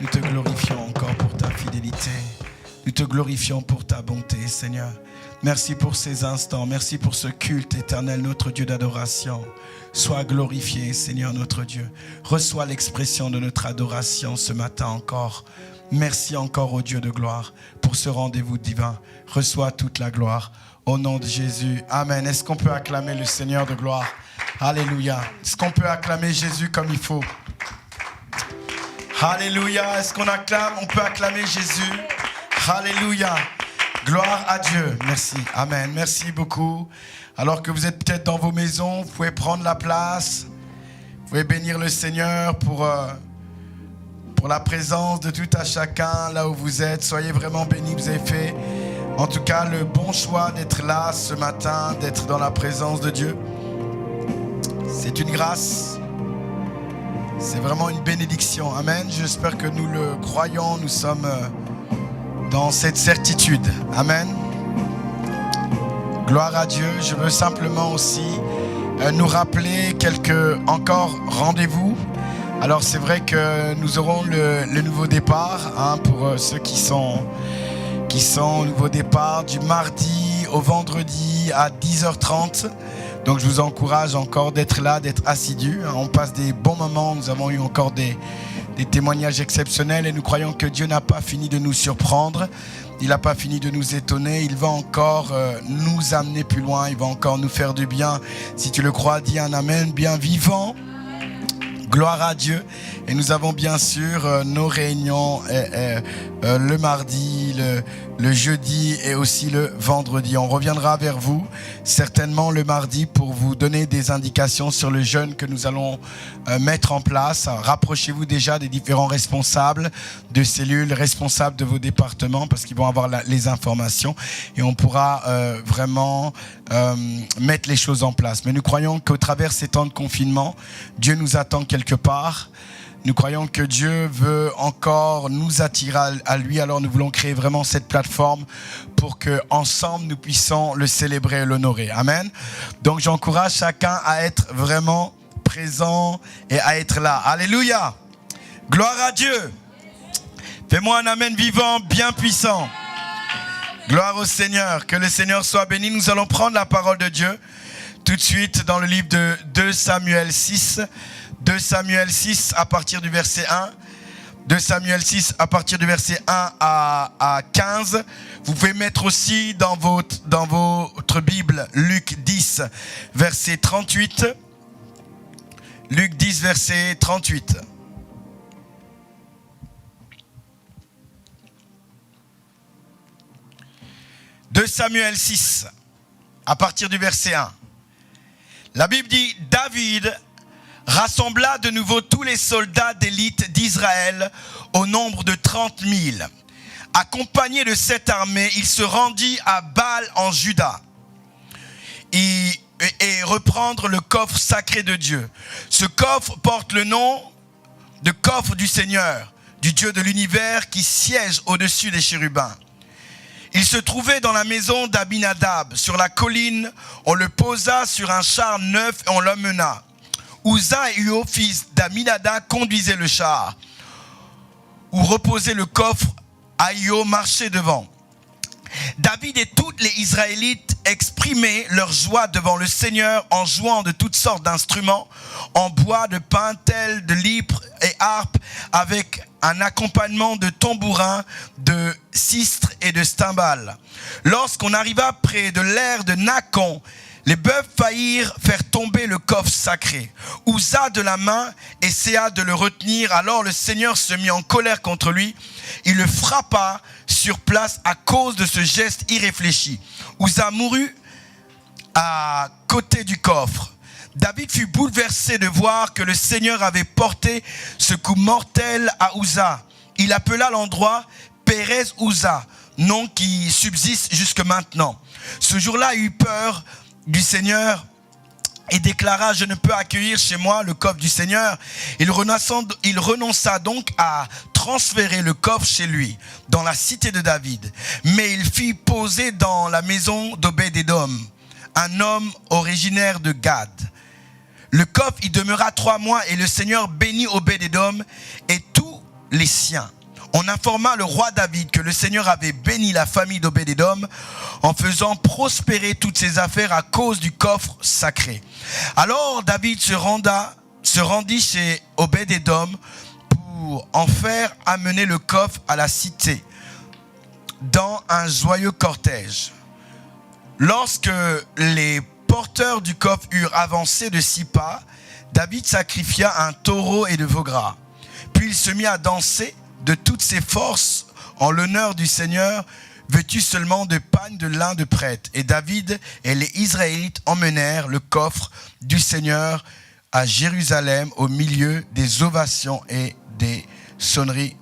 Nous te glorifions encore pour ta fidélité. Nous te glorifions pour ta bonté, Seigneur. Merci pour ces instants. Merci pour ce culte éternel, notre Dieu d'adoration. Sois glorifié, Seigneur, notre Dieu. Reçois l'expression de notre adoration ce matin encore. Merci encore au Dieu de gloire pour ce rendez-vous divin. Reçois toute la gloire. Au nom de Jésus. Amen. Est-ce qu'on peut acclamer le Seigneur de gloire? Alléluia. Est-ce qu'on peut acclamer Jésus comme il faut? Alléluia. Est-ce qu'on acclame? On peut acclamer Jésus. Alléluia. Gloire à Dieu. Merci. Amen. Merci beaucoup. Alors que vous êtes peut-être dans vos maisons, vous pouvez prendre la place. Vous pouvez bénir le Seigneur pour la présence de tout à chacun là où vous êtes. Soyez vraiment bénis. Vous avez fait en tout cas le bon choix d'être là ce matin, d'être dans la présence de Dieu. C'est une grâce. C'est vraiment une bénédiction. Amen. J'espère que nous le croyons. Nous sommes dans cette certitude. Amen. Gloire à Dieu. Je veux simplement aussi nous rappeler quelques encore rendez-vous. Alors c'est vrai que nous aurons le nouveau départ pour ceux qui sont au nouveau départ du mardi au vendredi à 10h30. Donc je vous encourage encore d'être là, d'être assidus. On passe des bons moments. Nous avons eu encore des témoignages exceptionnels et nous croyons que Dieu n'a pas fini de nous surprendre. Il n'a pas fini de nous étonner. Il va encore nous amener plus loin. Il va encore nous faire du bien. Si tu le crois, dis un amen bien vivant. Gloire à Dieu. Et nous avons bien sûr nos réunions le mardi, le jeudi et aussi le vendredi. On reviendra vers vous certainement le mardi pour vous donner des indications sur le jeûne que nous allons mettre en place. Rapprochez-vous déjà des différents responsables de cellules, responsables de vos départements parce qu'ils vont avoir les informations et on pourra vraiment mettre les choses en place. Mais nous croyons qu'au travers ces temps de confinement, Dieu nous attend quelque part. Nous croyons que Dieu veut encore nous attirer à lui. Alors nous voulons créer vraiment cette plateforme pour qu'ensemble nous puissions le célébrer et l'honorer. Amen. Donc j'encourage chacun à être vraiment présent et à être là. Alléluia. Gloire à Dieu. Fais-moi un amen vivant, bien puissant. Gloire au Seigneur. Que le Seigneur soit béni. Nous allons prendre la parole de Dieu tout de suite dans le livre de 2 Samuel 6. 2 Samuel 6 à partir du verset 1. 2 Samuel 6 à partir du verset 1 à 15. Vous pouvez mettre aussi dans votre Bible Luc 10 verset 38. Luc 10 verset 38. « 2 Samuel 6 à partir du verset 1. La Bible dit « David rassembla de nouveau tous les soldats d'élite d'Israël au nombre de 30 000. Accompagné de cette armée, il se rendit à Baal en Juda et reprendre le coffre sacré de Dieu. Ce coffre porte le nom de coffre du Seigneur, du Dieu de l'univers qui siège au-dessus des chérubins. Il se trouvait dans la maison d'Abinadab. Sur la colline, on le posa sur un char neuf et on l'emmena. Uza et Io, fils d'Aminadab, conduisaient le char, où reposait le coffre. Io marchait devant. David et tous les Israélites exprimaient leur joie devant le Seigneur en jouant de toutes sortes d'instruments, en bois, de pintelles, de lyres et harpes, avec un accompagnement de tambourins, de sistres et de cymbales. Lorsqu'on arriva près de l'aire de Nacon, les bœufs faillirent faire tomber le coffre sacré. Uza de la main essaya de le retenir. Alors le Seigneur se mit en colère contre lui. Il le frappa sur place à cause de ce geste irréfléchi. Uza mourut à côté du coffre. David fut bouleversé de voir que le Seigneur avait porté ce coup mortel à Uza. Il appela l'endroit Pérez Uza, nom qui subsiste jusque maintenant. Ce jour-là, il eut peur du Seigneur et déclara: je ne peux accueillir chez moi le coffre du Seigneur. Il renonça donc à transférer le coffre chez lui, dans la cité de David. Mais il fit poser dans la maison d'Obed-Édom, un homme originaire de Gad. Le coffre y demeura 3 mois et le Seigneur bénit Obed-Édom et tous les siens. On informa le roi David que le Seigneur avait béni la famille d'Obed-Édom en faisant prospérer toutes ses affaires à cause du coffre sacré. Alors David se rendit chez Obed-Édom pour en faire amener le coffre à la cité dans un joyeux cortège. Lorsque les porteurs du coffre eurent avancé de 6 pas, David sacrifia un taureau et de veau gras. Puis il se mit à danser de toutes ses forces en l'honneur du Seigneur, vêtu seulement de pagne de lin de prêtre. Et David et les Israélites emmenèrent le coffre du Seigneur à Jérusalem au milieu des ovations et des sonneries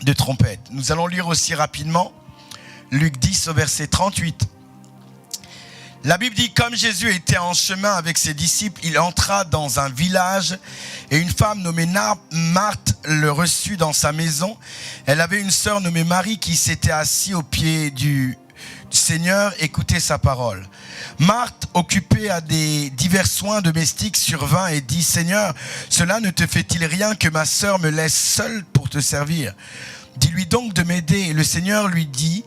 de trompette. Nous allons lire aussi rapidement Luc 10 au verset 38. La Bible dit, comme Jésus était en chemin avec ses disciples, il entra dans un village et une femme nommée Marthe le reçut dans sa maison. Elle avait une sœur nommée Marie qui s'était assise au pied du Seigneur, écoutait sa parole. Marthe, occupée à des divers soins domestiques, survint et dit, Seigneur, cela ne te fait-il rien que ma sœur me laisse seule pour te servir? Dis-lui donc de m'aider. Et le Seigneur lui dit,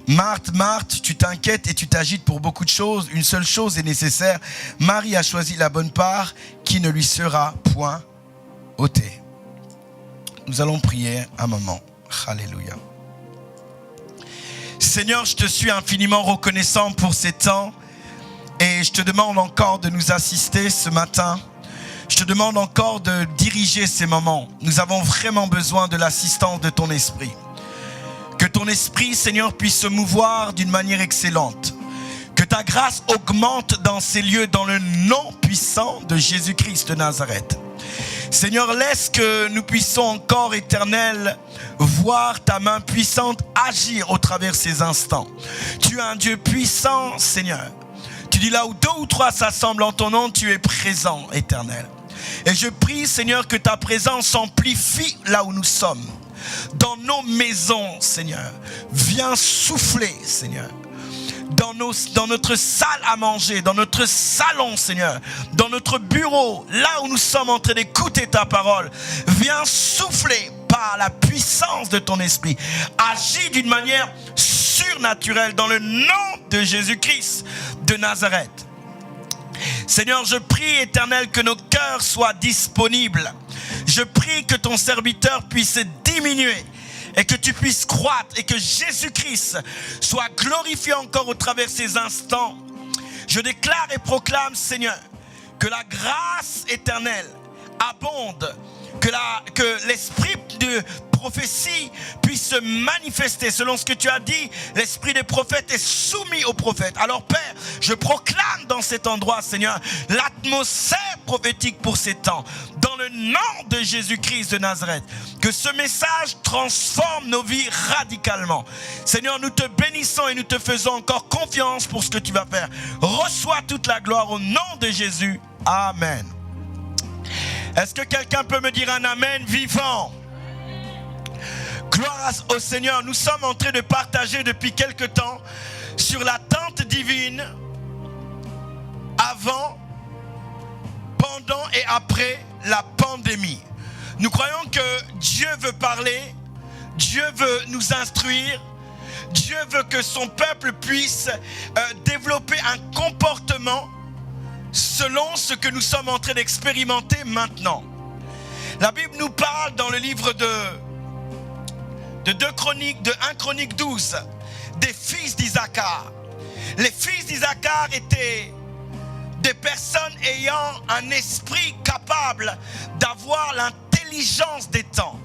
Marthe, Marthe, tu t'inquiètes et tu t'agites pour beaucoup de choses. Une seule chose est nécessaire. Marie a choisi la bonne part qui ne lui sera point ôtée. Nous allons prier un moment. Alléluia. Seigneur, je te suis infiniment reconnaissant pour ces temps et je te demande encore de nous assister ce matin. Je te demande encore de diriger ces moments. Nous avons vraiment besoin de l'assistance de ton esprit. Que ton esprit, Seigneur, puisse se mouvoir d'une manière excellente. Que ta grâce augmente dans ces lieux dans le nom puissant de Jésus-Christ de Nazareth. Seigneur, laisse que nous puissions encore, Éternel, voir ta main puissante agir au travers de ces instants. Tu es un Dieu puissant, Seigneur. Tu dis là où 2 ou 3 s'assemblent en ton nom, tu es présent, Éternel. Et je prie, Seigneur, que ta présence s'amplifie là où nous sommes. Dans nos maisons, Seigneur. Viens souffler, Seigneur. Dans notre salle à manger, dans notre salon, Seigneur, dans notre bureau, là où nous sommes en train d'écouter ta parole, viens souffler par la puissance de ton esprit. Agis d'une manière surnaturelle dans le nom de Jésus-Christ de Nazareth. Seigneur, je prie, Éternel, que nos cœurs soient disponibles. Je prie que ton serviteur puisse diminuer et que tu puisses croître et que Jésus-Christ soit glorifié encore au travers de ces instants. Je déclare et proclame, Seigneur, que la grâce éternelle abonde, que l'esprit de prophétie puisse se manifester selon ce que tu as dit. L'esprit des prophètes est soumis aux prophètes. Alors Père, je proclame dans cet endroit, Seigneur, l'atmosphère prophétique pour ces temps, dans le nom de Jésus-Christ de Nazareth. Que ce message transforme nos vies radicalement. Seigneur, nous te bénissons et nous te faisons encore confiance pour ce que tu vas faire. Reçois toute la gloire au nom de Jésus. Amen. Est-ce que quelqu'un peut me dire un amen vivant? Gloire au Seigneur. Nous sommes en train de partager depuis quelque temps sur l'attente divine avant, pendant et après la pandémie. Nous croyons que Dieu veut parler, Dieu veut nous instruire, Dieu veut que son peuple puisse développer un comportement selon ce que nous sommes en train d'expérimenter maintenant. La Bible nous parle dans le livre de 1 Chronique 12, des fils d'Isaacar. Les fils d'Isaacar étaient des personnes ayant un esprit capable d'avoir l'intelligence des temps.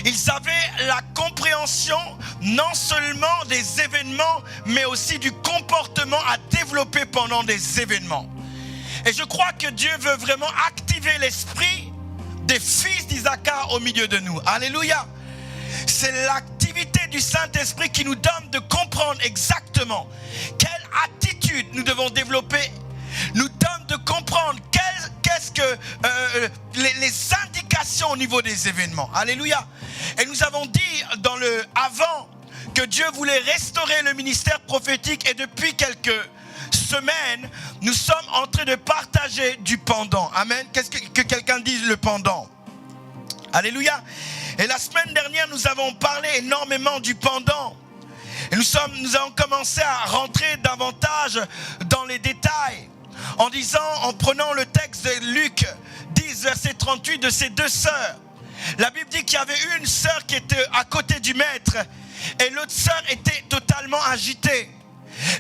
Ils avaient la compréhension non seulement des événements, mais aussi du comportement à développer pendant des événements. Et je crois que Dieu veut vraiment activer l'esprit des fils d'Isaacar au milieu de nous. Alléluia. C'est l'activité du Saint-Esprit qui nous donne de comprendre exactement quelle attitude nous devons développer, nous donne de comprendre qu'est-ce que les indications au niveau des événements. Alléluia. Et nous avons dit dans le avant que Dieu voulait restaurer le ministère prophétique, et depuis quelques semaines, nous sommes en train de partager du pendant. Amen. Qu'est-ce que quelqu'un dise le pendant? Alléluia. Et la semaine dernière, nous avons parlé énormément du pendant. Et nous avons commencé à rentrer davantage dans les détails en prenant le texte de Luc 10, verset 38 de ces deux sœurs. La Bible dit qu'il y avait une sœur qui était à côté du maître et l'autre sœur était totalement agitée.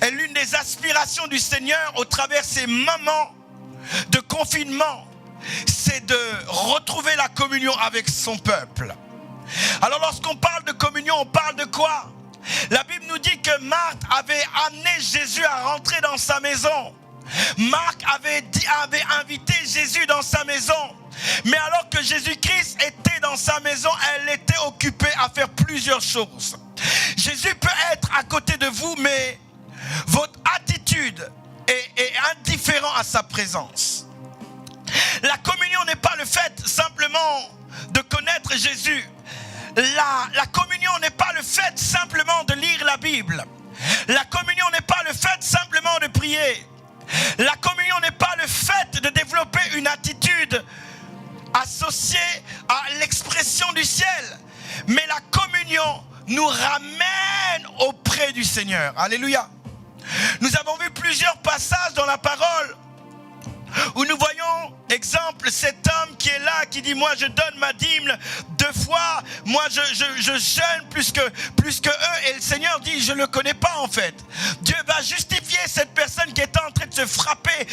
Et l'une des aspirations du Seigneur au travers ces moments de confinement, c'est de retrouver la communion avec son peuple. Alors lorsqu'on parle de communion, on parle de quoi? La Bible nous dit que Marthe avait amené Jésus à rentrer dans sa maison. Marc avait invité Jésus dans sa maison. Mais alors que Jésus-Christ était dans sa maison, elle était occupée à faire plusieurs choses. Jésus peut être à côté de vous, mais votre attitude est indifférente à sa présence. La communion n'est pas le fait simplement de connaître Jésus. La communion n'est pas le fait simplement de lire la Bible. La communion n'est pas le fait simplement de prier. La communion n'est pas le fait de développer une attitude associée à l'expression du ciel. Mais la communion nous ramène auprès du Seigneur. Alléluia. Nous avons vu plusieurs passages dans la parole où nous voyons, exemple, cet homme qui est là, qui dit, moi je donne ma dîme 2 fois, moi je jeûne plus que eux, et le Seigneur dit, je ne le connais pas en fait. Dieu va justifier cette personne qui est en train de se frapper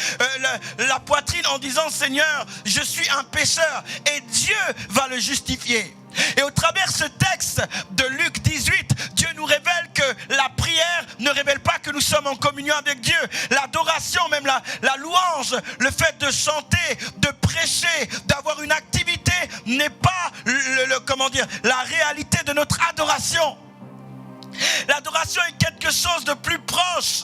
la poitrine en disant, Seigneur, je suis un pécheur, et Dieu va le justifier. Et au travers ce texte de Luc 18, Dieu nous révèle que la prière ne révèle pas que nous sommes en communion avec Dieu. L'adoration, même la louange, le fait de chanter, de prêcher, d'avoir une activité n'est pas la réalité de notre adoration. L'adoration est quelque chose de plus proche.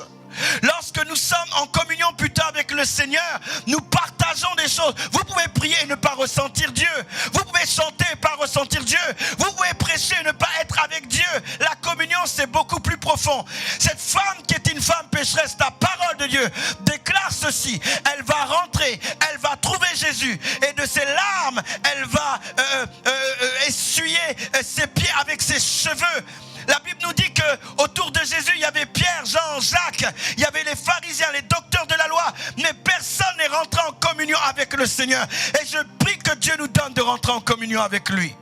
Lorsque nous sommes en communion plutôt avec le Seigneur, nous partageons des choses. Vous pouvez prier et ne pas ressentir Dieu. Vous pouvez chanter et ne pas ressentir Dieu. Vous pouvez prêcher et ne pas être avec Dieu. La communion, c'est beaucoup plus profond. Cette femme qui est une femme pécheresse, la parole de Dieu déclare ceci. Elle va rentrer, elle va trouver Jésus. Et de ses larmes, elle va essuyer ses pieds avec ses cheveux. La Bible nous dit qu'autour de Jésus, il y avait Pierre, Jean, Jacques, il y avait les pharisiens, les docteurs de la loi, mais personne n'est rentré en communion avec le Seigneur. Et je prie que Dieu nous donne de rentrer en communion avec lui.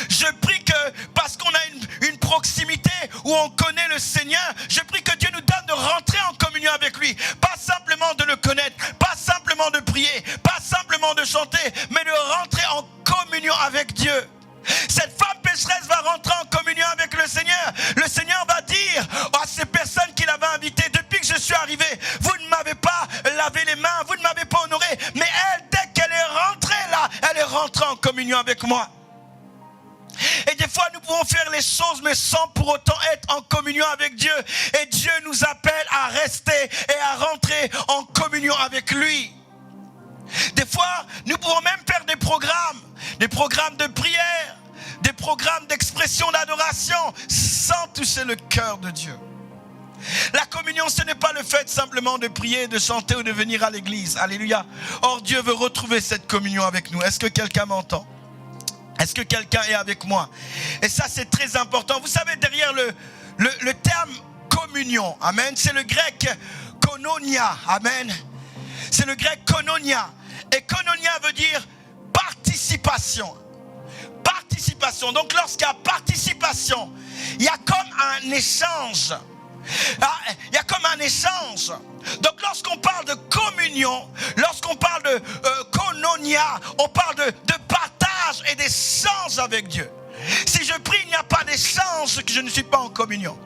Je prie que, parce qu'on a une proximité où on connaît le Seigneur, je prie que Dieu nous donne de rentrer en communion avec lui. Pas simplement de le connaître, pas simplement de prier, pas simplement de chanter, mais de rentrer en communion avec Dieu. Cette femme pécheresse va rentrer en communion avec le Seigneur. Le Seigneur va dire à ces personnes qu'il avait invitées, depuis que je suis arrivé, vous ne m'avez pas lavé les mains, vous ne m'avez pas honoré. Mais elle, dès qu'elle est rentrée là, elle est rentrée en communion avec moi. Et des fois nous pouvons faire les choses mais sans pour autant être en communion avec Dieu. Et Dieu nous appelle à rester et à rentrer en communion avec lui. Des fois nous pouvons même faire des programmes de prière, des programmes d'expression, d'adoration, sans toucher le cœur de Dieu. La communion, ce n'est pas le fait simplement de prier, de chanter ou de venir à l'église. Alléluia. Or, Dieu veut retrouver cette communion avec nous. Est-ce que quelqu'un m'entend? Est-ce que quelqu'un est avec moi? Et ça, c'est très important. Vous savez, derrière le terme communion, amen, c'est le grec koinonia, amen. C'est le grec koinonia. Et koinonia veut dire participation. Participation. Donc lorsqu'il y a participation, il y a comme un échange. Il y a comme un échange. Donc lorsqu'on parle de communion, lorsqu'on parle de koinonia, on parle de partage et d'échange avec Dieu. Si je prie, il n'y a pas d'échange, c'est que je ne suis pas en communion.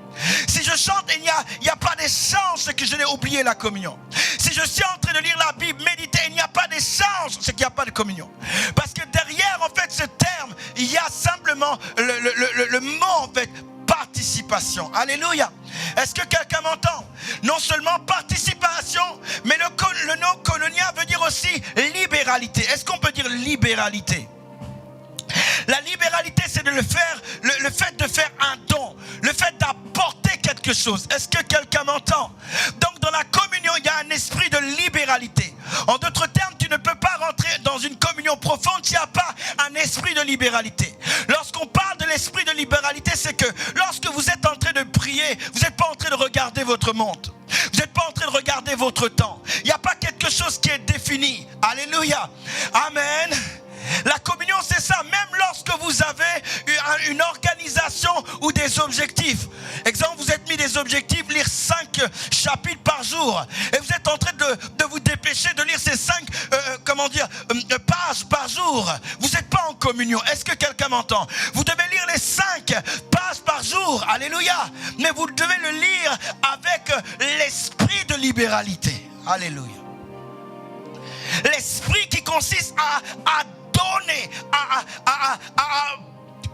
Si je chante, il n'y a pas d'échange, c'est que je n'ai oublié la communion. Si je suis en train de lire la Bible, méditer, il n'y a pas d'échange, c'est qu'il n'y a pas de communion. Parce que derrière, en fait, ce terme, il y a simplement le mot, en fait, participation. Alléluia. Est-ce que quelqu'un m'entend? Non seulement participation, mais le nom koinonia veut dire aussi libéralité. Est-ce qu'on peut dire libéralité? La libéralité, c'est le fait de faire un don, le fait d'apporter quelque chose. Est-ce que quelqu'un m'entend? Donc dans la communion, il y a un esprit de libéralité. En d'autres termes, tu ne peux pas rentrer dans une communion profonde s'il n'y a pas un un esprit de libéralité. Lorsqu'on parle de l'esprit de libéralité, c'est que lorsque vous êtes en train de prier, vous n'êtes pas en train de regarder votre montre. Vous n'êtes pas en train de regarder votre temps. Il n'y a pas quelque chose qui est défini. Alléluia. Amen. La communion, c'est ça. Même lorsque vous avez une organisation ou des objectifs. Exemple, vous êtes mis des objectifs, lire 5 chapitres par jour. Et vous êtes en train de vous dépêcher de lire ces 5 pages par jour. Vous n'êtes pas en communion. Est-ce que quelqu'un m'entend? Vous devez lire les 5 pages par jour. Alléluia. Mais vous devez le lire avec l'esprit de libéralité. Alléluia. L'esprit qui consiste à donner, à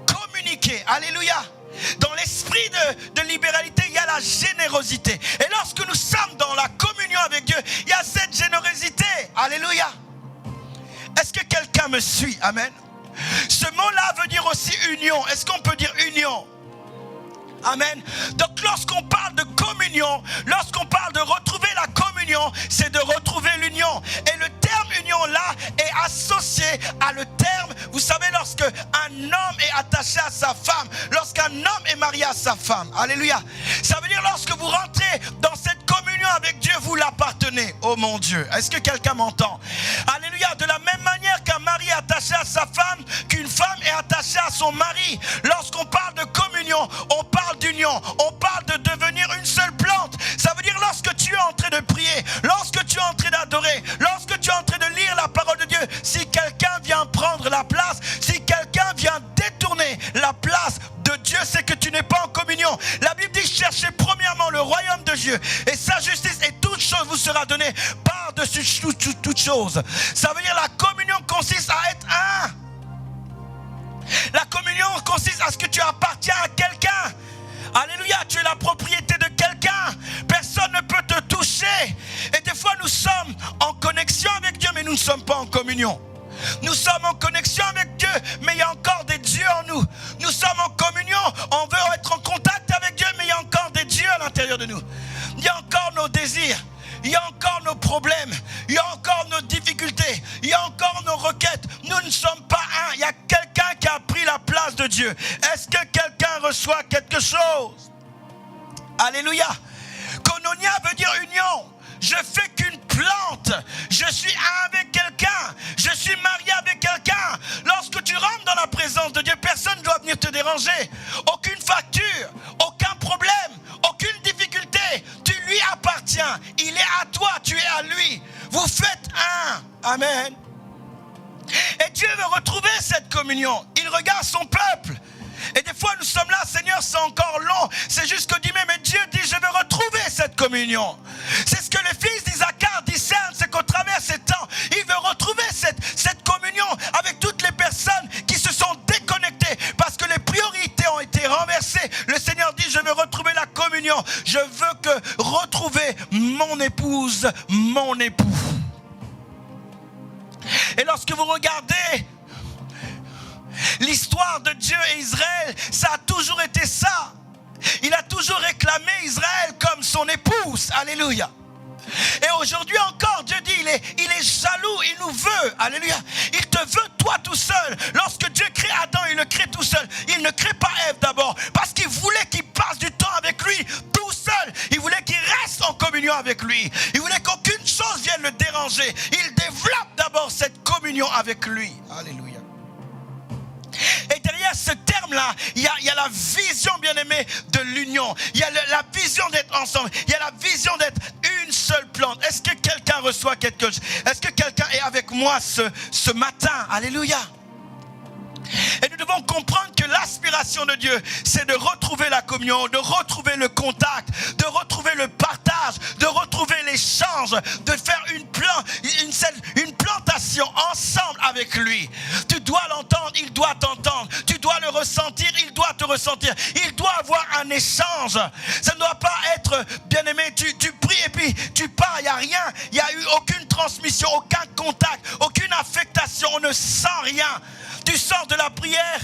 communiquer. Alléluia. Dans l'esprit de libéralité, il y a la générosité. Et lorsque nous sommes dans la communion avec Dieu, il y a cette générosité. Alléluia. Est-ce que quelqu'un me suit? Amen. Ce mot-là veut dire aussi union. Est-ce qu'on peut dire union? Amen. Donc lorsqu'on parle de communion, lorsqu'on parle de retrouver la communion, c'est de retrouver l'union. Et le terme union là est associé à le terme, vous savez, lorsque un homme est attaché à sa femme, lorsqu'un homme est marié à sa femme. Alléluia. Ça veut dire lorsque vous rentrez dans cette communion avec Dieu, vous l'appartenez. Oh mon Dieu. Est-ce que quelqu'un m'entend? Alléluia. De la même manière qu'un mari est attaché à sa femme, qu'une femme est attachée à son mari. Lorsqu'on parle de communion, on parle d'union, on parle de devenir une seule plante. Ça veut dire lorsque tu es en train de prier, lorsque tu es en train d'adorer, lorsque tu es en train de lire la parole de Dieu, si quelqu'un vient prendre la place, si quelqu'un vient détourner la place de Dieu, c'est que tu n'es pas en communion. La Bible dit: cherchez premièrement le royaume de Dieu et sa justice, et toute chose vous sera donnée par-dessus toute chose. Ça veut dire la communion consiste à être un. La communion consiste à ce que tu appartiens à quelqu'un. Alléluia, tu es la propriété de quelqu'un. Personne ne peut te toucher. Et des fois nous sommes en connexion avec Dieu, mais nous ne sommes pas en communion. Nous sommes en connexion avec Dieu, mais il y a encore des dieux en nous. Nous sommes en communion, on veut être en contact avec Dieu, mais il y a encore des dieux à l'intérieur de nous. Il y a encore nos désirs, il y a encore nos problèmes, il y a encore nos difficultés, il y a encore nos requêtes. Nous ne sommes pas un. Il y a quelqu'un qui a pris la place de Dieu. Est-ce que quelqu'un reçoit quelque chose? Alléluia. Koinonia veut dire union. Je fais qu'une plante. Je suis un avec quelqu'un. Je suis marié avec quelqu'un. Lorsque tu rentres dans la présence de Dieu, personne ne doit venir te déranger. Aucune facture, aucun problème, aucune difficulté. Tu lui appartiens. Il est à toi, tu es à lui. Vous faites un. Amen. Et Dieu veut retrouver cette communion. Il regarde son peuple. Et des fois nous sommes là: Seigneur, c'est encore long, c'est juste que mais Dieu dit: je veux retrouver cette communion. C'est ce que les fils d'Isaacar discernent, c'est qu'au travers ces temps, il veut retrouver cette communion avec toutes les personnes qui se sont déconnectées parce que les priorités ont été renversées. Le Seigneur dit: je veux retrouver la communion, je veux retrouver mon épouse, mon époux. Et lorsque vous regardez l'histoire de Dieu et Israël, ça a toujours été ça. Il a toujours réclamé Israël comme son épouse. Alléluia. Et aujourd'hui encore, Dieu dit, il est jaloux, il nous veut. Alléluia. Il te veut toi tout seul. Lorsque Dieu crée Adam, il le crée tout seul. Il ne crée pas Ève d'abord, parce qu'il voulait qu'il passe du temps avec lui tout seul. Il voulait qu'il reste en communion avec lui. Il voulait qu'aucune chose vienne le déranger. Il développe d'abord cette communion avec lui. Alléluia. Et derrière ce terme-là, il y a la vision, bien-aimée, de l'union. Il y a la vision d'être ensemble. Il y a la vision d'être une seule plante. Est-ce que quelqu'un reçoit quelque chose? Est-ce que quelqu'un est avec moi ce matin? Alléluia. Et nous devons comprendre que l'aspiration de Dieu, c'est de retrouver la communion, de retrouver le contact, de retrouver le partage, de retrouver l'échange, de faire une plantation ensemble avec lui. Tu dois l'entendre, il doit t'entendre. Tu dois le ressentir, il doit te ressentir. Il doit avoir un échange. Ça ne doit pas être, bien-aimé, tu pries et puis tu pars, il n'y a rien. Il n'y a eu aucune transmission, aucun contact, aucune affectation, on ne sent rien. Tu sors de la prière,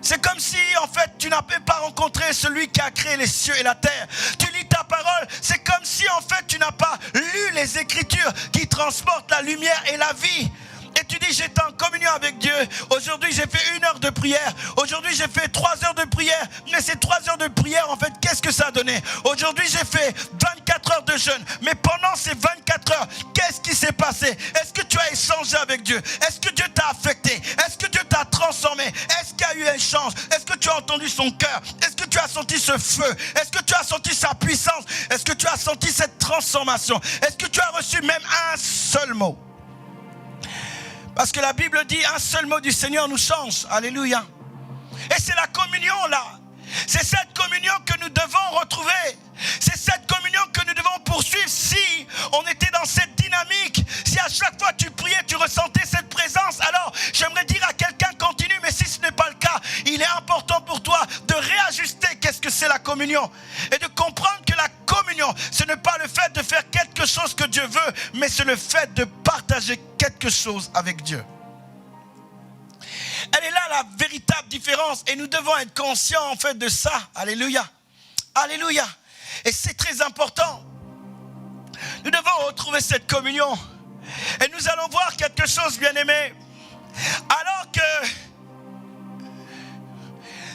c'est comme si en fait tu n'avais pas rencontré celui qui a créé les cieux et la terre. Tu lis ta parole, c'est comme si en fait tu n'as pas lu les Écritures qui transportent la lumière et la vie. Et tu dis j'étais en communion avec Dieu, aujourd'hui j'ai fait 1 heure de prière, aujourd'hui j'ai fait 3 heures de prière, mais ces 3 heures de prière en fait qu'est-ce que ça a donné? Aujourd'hui j'ai fait 24 heures de jeûne, mais pendant ces 24 heures, qu'est-ce qui s'est passé? Est-ce que tu as échangé avec Dieu? Est-ce que Dieu t'a affecté? Est-ce que Dieu t'a transformé? Est-ce qu'il y a eu un échange? Est-ce que tu as entendu son cœur? Est-ce que tu as senti ce feu? Est-ce que tu as senti sa puissance? Est-ce que tu as senti cette transformation? Est-ce que tu as reçu même un seul mot? Parce que la Bible dit un seul mot du Seigneur nous change. Alléluia. Et c'est la communion là. C'est cette communion que nous devons retrouver. C'est cette communion que nous devons poursuivre si on était dans cette dynamique. Si à chaque fois tu priais, tu ressentais cette présence, alors j'aimerais dire à quelqu'un continue, mais si ce n'est pas le cas, il est important pour toi de réajuster qu'est-ce que c'est la communion. Et de comprendre que la communion, ce n'est pas le fait de faire quelque chose que Dieu veut, mais c'est le fait de partager quelque chose avec Dieu. Elle est là la véritable différence et nous devons être conscients en fait de ça. Alléluia. Alléluia. Et c'est très important. Nous devons retrouver cette communion. Et nous allons voir quelque chose, bien-aimé. Alors que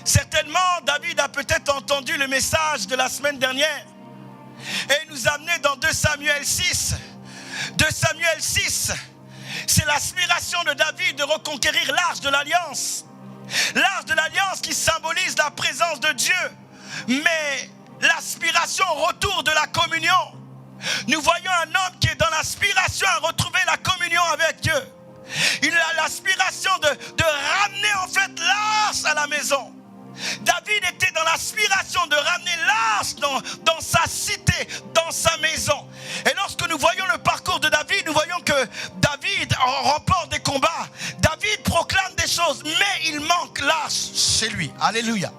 certainement David a peut-être entendu le message de la semaine dernière et nous a amené dans 2 Samuel 6. 2 Samuel 6. C'est l'aspiration de David de reconquérir l'arche de l'Alliance. L'arche de l'Alliance qui symbolise la présence de Dieu. Mais l'aspiration au retour de la communion. Nous voyons un homme qui est dans l'aspiration à retrouver la communion avec Dieu. Il a l'aspiration de ramener en fait l'arche à la maison. David était dans l'aspiration de ramener l'arche dans sa cité, dans sa maison. Et lorsque nous voyons le parcours de David, nous voyons que David remporte des combats. David proclame des choses, mais il manque l'arche chez lui. Alléluia.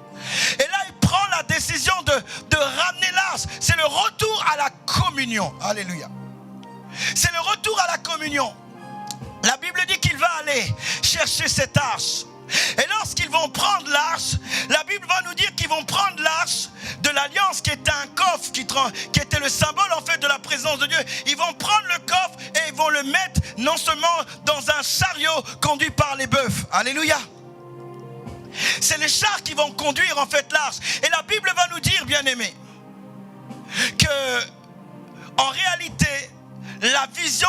Et là, il prend la décision de ramener l'arche. C'est le retour à la communion. Alléluia. C'est le retour à la communion. La Bible dit qu'il va aller chercher cette arche. Et lorsqu'ils vont prendre l'arche, la Bible va nous dire qu'ils vont prendre l'arche de l'Alliance qui était un coffre, qui était le symbole en fait de la présence de Dieu. Ils vont prendre le coffre et ils vont le mettre non seulement dans un chariot conduit par les bœufs. Alléluia. C'est les chars qui vont conduire en fait l'arche. Et la Bible va nous dire, bien-aimés, que en réalité, la vision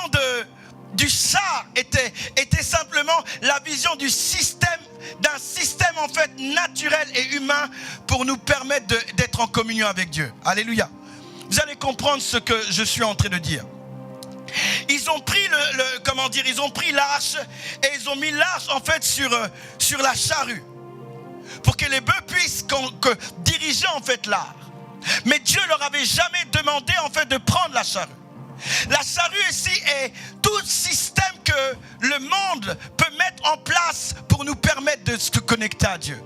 du char était simplement la vision d'un système en fait naturel et humain pour nous permettre d'être en communion avec Dieu. Alléluia. Vous allez comprendre ce que je suis en train de dire. Ils ont pris ils ont pris l'arche et ils ont mis l'arche en fait sur la charrue pour que les bœufs puissent diriger en fait l'arche. Mais Dieu leur avait jamais demandé en fait de prendre la charrue. La charrue ici est tout système que le monde peut mettre en place pour nous permettre de se connecter à Dieu.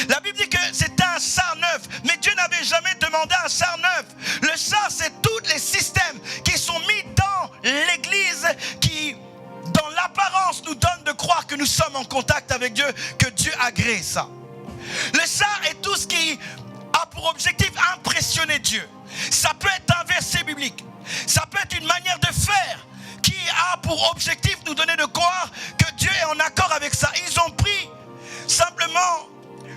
La Bible dit que c'était un char neuf, mais Dieu n'avait jamais demandé un char neuf. Le char, c'est tous les systèmes qui sont mis dans l'église qui, dans l'apparence, nous donnent de croire que nous sommes en contact avec Dieu, que Dieu agrée ça. Le char est tout ce qui a pour objectif impressionner Dieu. Ça peut être un verset biblique. Ça peut être une manière de faire qui a pour objectif nous donner de croire que Dieu est en accord avec ça. Ils ont pris simplement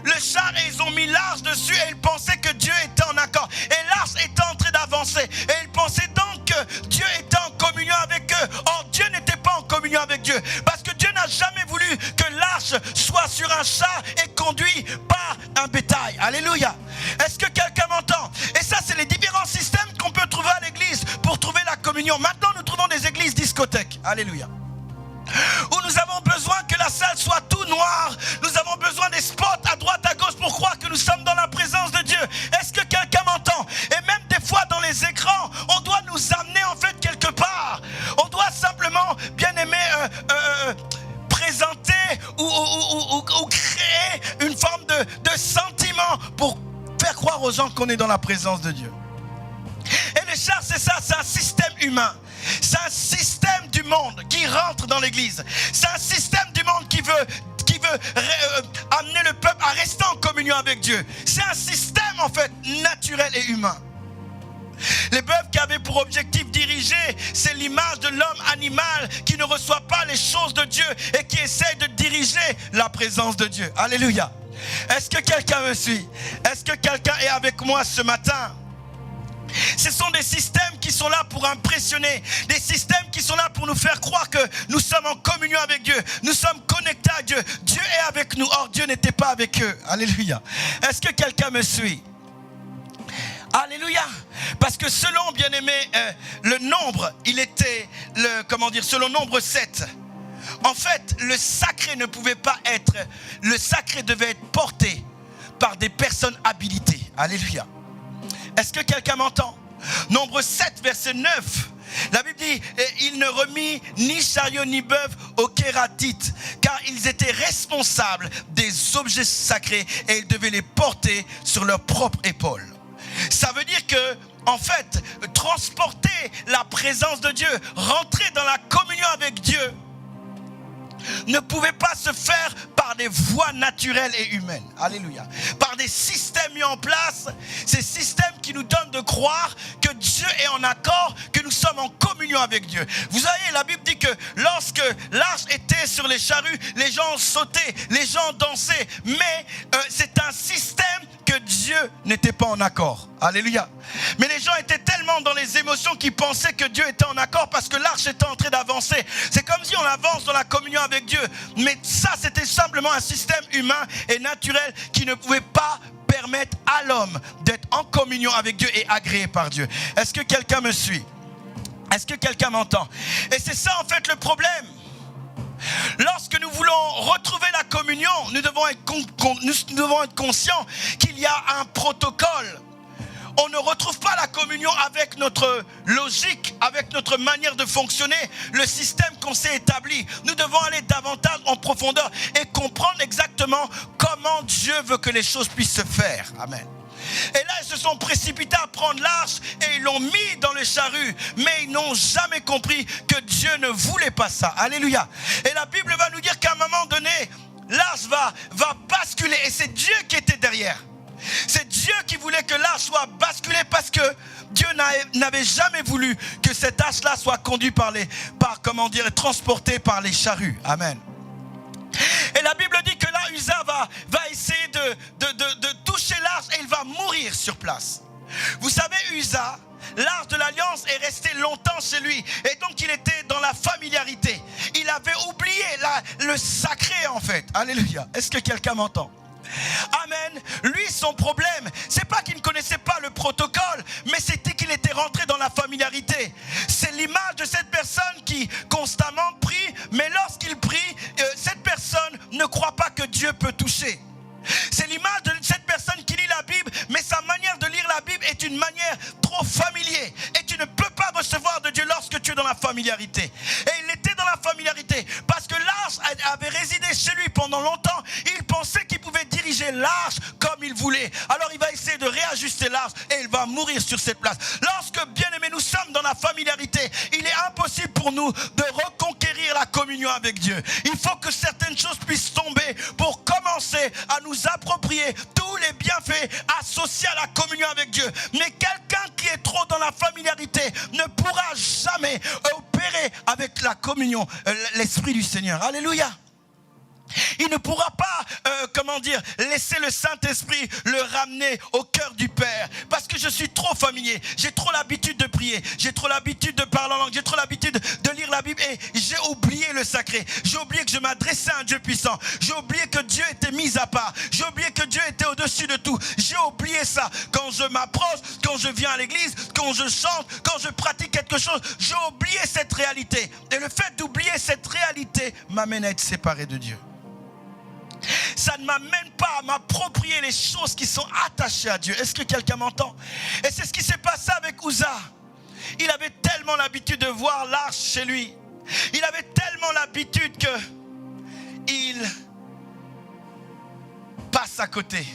le char et ils ont mis l'arche dessus et ils pensaient que Dieu était en accord. Et l'arche était en train d'avancer. Et ils pensaient donc que Dieu était en communion avec eux. Or, Dieu n'était pas en communion avec Dieu. Parce que Dieu n'a jamais voulu que l'arche soit sur un char et conduit par un bétail. Alléluia. Est-ce que quelqu'un m'entend? Et ça, c'est les différents systèmes qu'on peut trouver à l'église pour trouver la communion. Maintenant, nous trouvons des églises discothèques. Alléluia. Où nous avons besoin que la salle soit tout noire. Nous avons besoin des spots à droite, à gauche pour croire que nous sommes dans la présence de Dieu. Est-ce que quelqu'un m'entend? Et même des fois dans les écrans, on doit nous amener en fait quelque part. On doit simplement, bien aimer, présenter ou créer une forme de sentiment pour faire croire aux gens qu'on est dans la présence de Dieu. Et le char, c'est ça, c'est un système humain. C'est un système du monde qui rentre dans l'église. C'est un système du monde qui veut amener le peuple à rester en communion avec Dieu. C'est un système en fait naturel et humain. Les bœufs qui avaient pour objectif diriger, c'est l'image de l'homme animal qui ne reçoit pas les choses de Dieu et qui essaie de diriger la présence de Dieu. Alléluia. Est-ce que quelqu'un me suit? Est-ce que quelqu'un est avec moi ce matin? Ce sont des systèmes qui sont là pour impressionner, des systèmes qui sont là pour nous faire croire que nous sommes en communion avec Dieu, nous sommes connectés à Dieu, Dieu est avec nous, or Dieu n'était pas avec eux. Alléluia. Est-ce que quelqu'un me suit? Alléluia. Parce que selon, bien-aimé, le nombre, il était, selon nombre 7. En fait, le sacré ne pouvait pas être, le sacré devait être porté par des personnes habilitées. Alléluia. Est-ce que quelqu'un m'entend? Nombre 7, verset 9. La Bible dit, il ne remit ni chariot ni bœuf aux Kératites, car ils étaient responsables des objets sacrés et ils devaient les porter sur leurs propres épaules. Ça veut dire que, en fait, transporter la présence de Dieu, rentrer dans la communion avec Dieu, ne pouvait pas se faire par des voies naturelles et humaines. Alléluia. Par des systèmes mis en place, ces systèmes qui nous donnent de croire que Dieu est en accord, que nous sommes en communion avec Dieu. Vous voyez, la Bible dit que lorsque l'arche était sur les charrues, les gens sautaient, les gens dansaient, mais c'est un système que Dieu n'était pas en accord. Alléluia. Mais les gens étaient tellement dans les émotions qu'ils pensaient que Dieu était en accord parce que l'arche était en train d'avancer. C'est comme si on avance dans la communion avec Dieu. Mais ça, c'était simplement un système humain et naturel qui ne pouvait pas permettre à l'homme d'être en communion avec Dieu et agréé par Dieu. Est-ce que quelqu'un me suit? Est-ce que quelqu'un m'entend? Et c'est ça en fait le problème. Lorsque nous voulons retrouver la communion, nous devons être conscients qu'il y a un protocole. On ne retrouve pas la communion avec notre logique, avec notre manière de fonctionner, le système qu'on s'est établi. Nous devons aller davantage en profondeur et comprendre exactement comment Dieu veut que les choses puissent se faire. Amen. Et là, ils se sont précipités à prendre l'arche et ils l'ont mis dans le charrue. Mais ils n'ont jamais compris que Dieu ne voulait pas ça. Alléluia. Et la Bible va nous dire qu'à un moment donné, l'arche va basculer. Et c'est Dieu qui était derrière. C'est Dieu qui voulait que l'arche soit basculée parce que Dieu n'avait jamais voulu que cette arche-là soit conduite transportée par les charrues. Amen. Et la Bible dit que là, Uza va essayer de toucher l'arche et il va mourir sur place. Vous savez, Uza, l'arche de l'alliance est restée longtemps chez lui. Et donc, il était dans la familiarité. Il avait oublié le sacré, en fait. Alléluia. Est-ce que quelqu'un m'entend? Amen. Lui, son problème, c'est pas qu'il ne connaissait pas le protocole, mais c'était qu'il était rentré dans la familiarité. C'est l'image de cette personne qui constamment prie, mais lorsqu'il prie, cette personne ne croit pas que Dieu peut toucher. C'est l'image de cette personne qui lit la Bible, mais sa manière de lire la Bible est une manière trop familière. Et tu ne peux pas recevoir de Dieu lorsque tu es dans la familiarité. Et il était dans la familiarité parce que l'arche avait résidé chez lui pendant longtemps. Il pensait qu'il pouvait diriger l'arche comme il voulait. Alors il va essayer de réajuster l'arche et il va mourir sur cette place. Lorsque, bien aimé, nous sommes dans la familiarité, il est impossible pour nous de reconquérir la communion avec Dieu. Il faut que certaines choses puissent tomber pour commencer à nous approprier tous les bienfaits associés à la communion avec Dieu. Mais quelqu'un qui est trop dans la familiarité ne pourra jamais opérer avec la communion, l'Esprit du Seigneur. Alléluia. Il ne pourra pas, laisser le Saint-Esprit le ramener au cœur du Père. Parce que je suis trop familier. J'ai trop l'habitude de prier. J'ai trop l'habitude de parler en langue. J'ai trop l'habitude de lire la Bible. Et j'ai oublié le sacré. J'ai oublié que je m'adressais à un Dieu puissant. J'ai oublié que Dieu était mis à part. J'ai oublié que Dieu était au-dessus de tout. J'ai oublié ça. Quand je m'approche, quand je viens à l'église, quand je chante, quand je pratique quelque chose, j'ai oublié cette réalité. Et le fait d'oublier cette réalité m'amène à être séparé de Dieu. Ça ne m'amène pas à m'approprier les choses qui sont attachées à Dieu. Est-ce que quelqu'un m'entend? Et c'est ce qui s'est passé avec Uza. Il avait tellement l'habitude de voir l'arche chez lui. Il avait tellement l'habitude qu'il passe à côté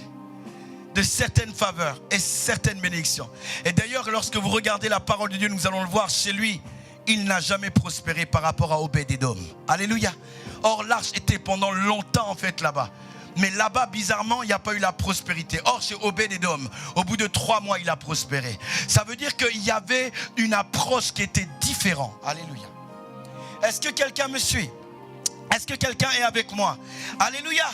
de certaines faveurs et certaines bénédictions. Et d'ailleurs, lorsque vous regardez la parole de Dieu, nous allons le voir chez lui, il n'a jamais prospéré par rapport à Obed-Édom. Alléluia. Or, l'arche était pendant longtemps en fait là-bas. Mais là-bas, bizarrement, il n'y a pas eu la prospérité. Or, chez Obed-Edom, au bout de 3 mois, il a prospéré. Ça veut dire qu'il y avait une approche qui était différente. Alléluia. Est-ce que quelqu'un me suit? Est-ce que quelqu'un est avec moi? Alléluia.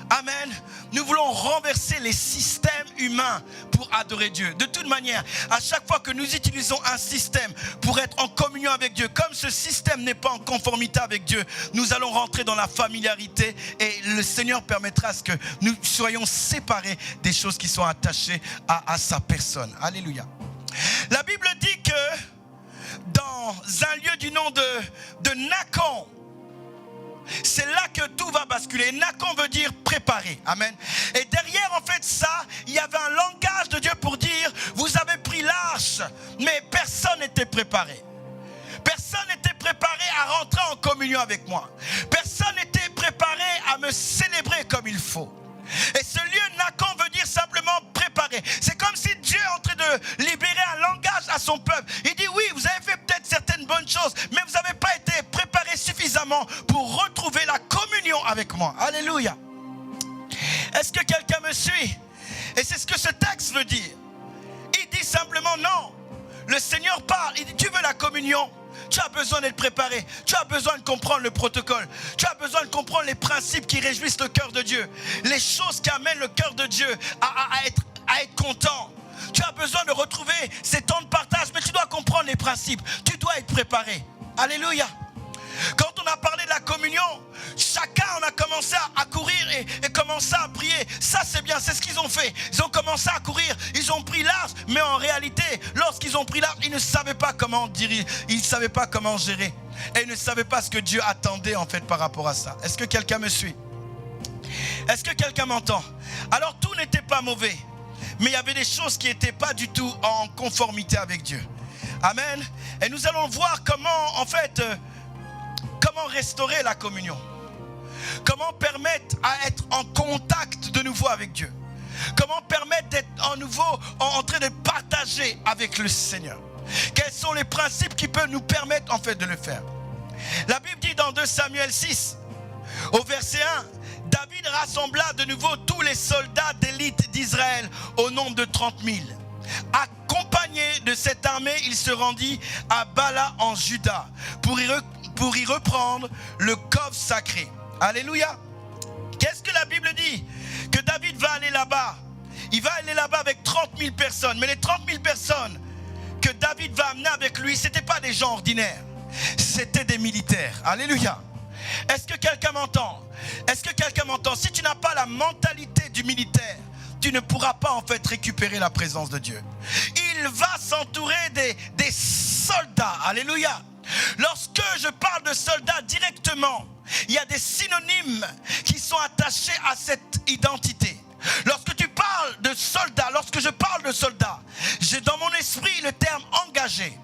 Amen. Nous voulons renverser les systèmes humains pour adorer Dieu. De toute manière, à chaque fois que nous utilisons un système pour être en communion avec Dieu, comme ce système n'est pas en conformité avec Dieu, nous allons rentrer dans la familiarité et le Seigneur permettra à ce que nous soyons séparés des choses qui sont attachées à sa personne. Alléluia. La Bible dit que dans un lieu du nom de Nakon, c'est là que tout va basculer. Nakon veut dire préparer. Amen. Et derrière en fait ça, il y avait un langage de Dieu pour dire, vous avez pris l'arche, mais personne n'était préparé. Personne n'était préparé à rentrer en communion avec moi. Personne n'était préparé à me célébrer comme il faut. Et ce lieu Nakon veut dire simplement préparer. C'est comme si Dieu est en train de libérer un langage à son peuple. Il dit oui, vous avez fait peut-être certaines bonnes choses, mais vous n'avez pas été préparé suffisamment pour retrouver la communion avec moi. Alléluia. Est-ce que quelqu'un me suit? Et c'est ce que ce texte veut dire. Il dit simplement non. Le Seigneur parle, il dit tu veux la communion? Tu as besoin d'être préparé. Tu as besoin de comprendre le protocole. Tu as besoin de comprendre les principes qui réjouissent le cœur de Dieu. Les choses qui amènent le cœur de Dieu à être content. Tu as besoin de retrouver ces temps de partage. Mais tu dois comprendre les principes. Tu dois être préparé. Alléluia. Quand on a parlé de la communion, chacun on a commencé à courir et commencé à prier. Ça c'est bien, c'est ce qu'ils ont fait. Ils ont commencé à courir, ils ont pris l'arche, mais en réalité, lorsqu'ils ont pris l'arche, ils ne savaient pas comment diriger, ils ne savaient pas comment gérer. Et ils ne savaient pas ce que Dieu attendait en fait par rapport à ça. Est-ce que quelqu'un me suit? Est-ce que quelqu'un m'entend? Alors tout n'était pas mauvais, mais il y avait des choses qui n'étaient pas du tout en conformité avec Dieu. Amen. Et nous allons voir comment en fait... Comment restaurer la communion? Comment permettre à être en contact de nouveau avec Dieu? Comment permettre d'être en nouveau en train de partager avec le Seigneur? Quels sont les principes qui peuvent nous permettre en fait de le faire? La Bible dit dans 2 Samuel 6, au verset 1, David rassembla de nouveau tous les soldats d'élite d'Israël au nombre de 30 000. Accompagné de cette armée, il se rendit à Bala en Juda pour y reprendre le coffre sacré. Alléluia. Qu'est-ce que la Bible dit? Que David va aller là-bas. Il va aller là-bas avec 30 000 personnes. Mais les 30 000 personnes que David va amener avec lui, ce n'étaient pas des gens ordinaires. C'était des militaires. Alléluia. Est-ce que quelqu'un m'entend? Est-ce que quelqu'un m'entend? Si tu n'as pas la mentalité du militaire, tu ne pourras pas en fait récupérer la présence de Dieu. Il va s'entourer des soldats. Alléluia. Lorsque je parle de soldats directement, il y a des synonymes qui sont attachés à cette identité. Lorsque tu parles de soldats, lorsque je parle de soldats, j'ai dans mon esprit le terme engagé.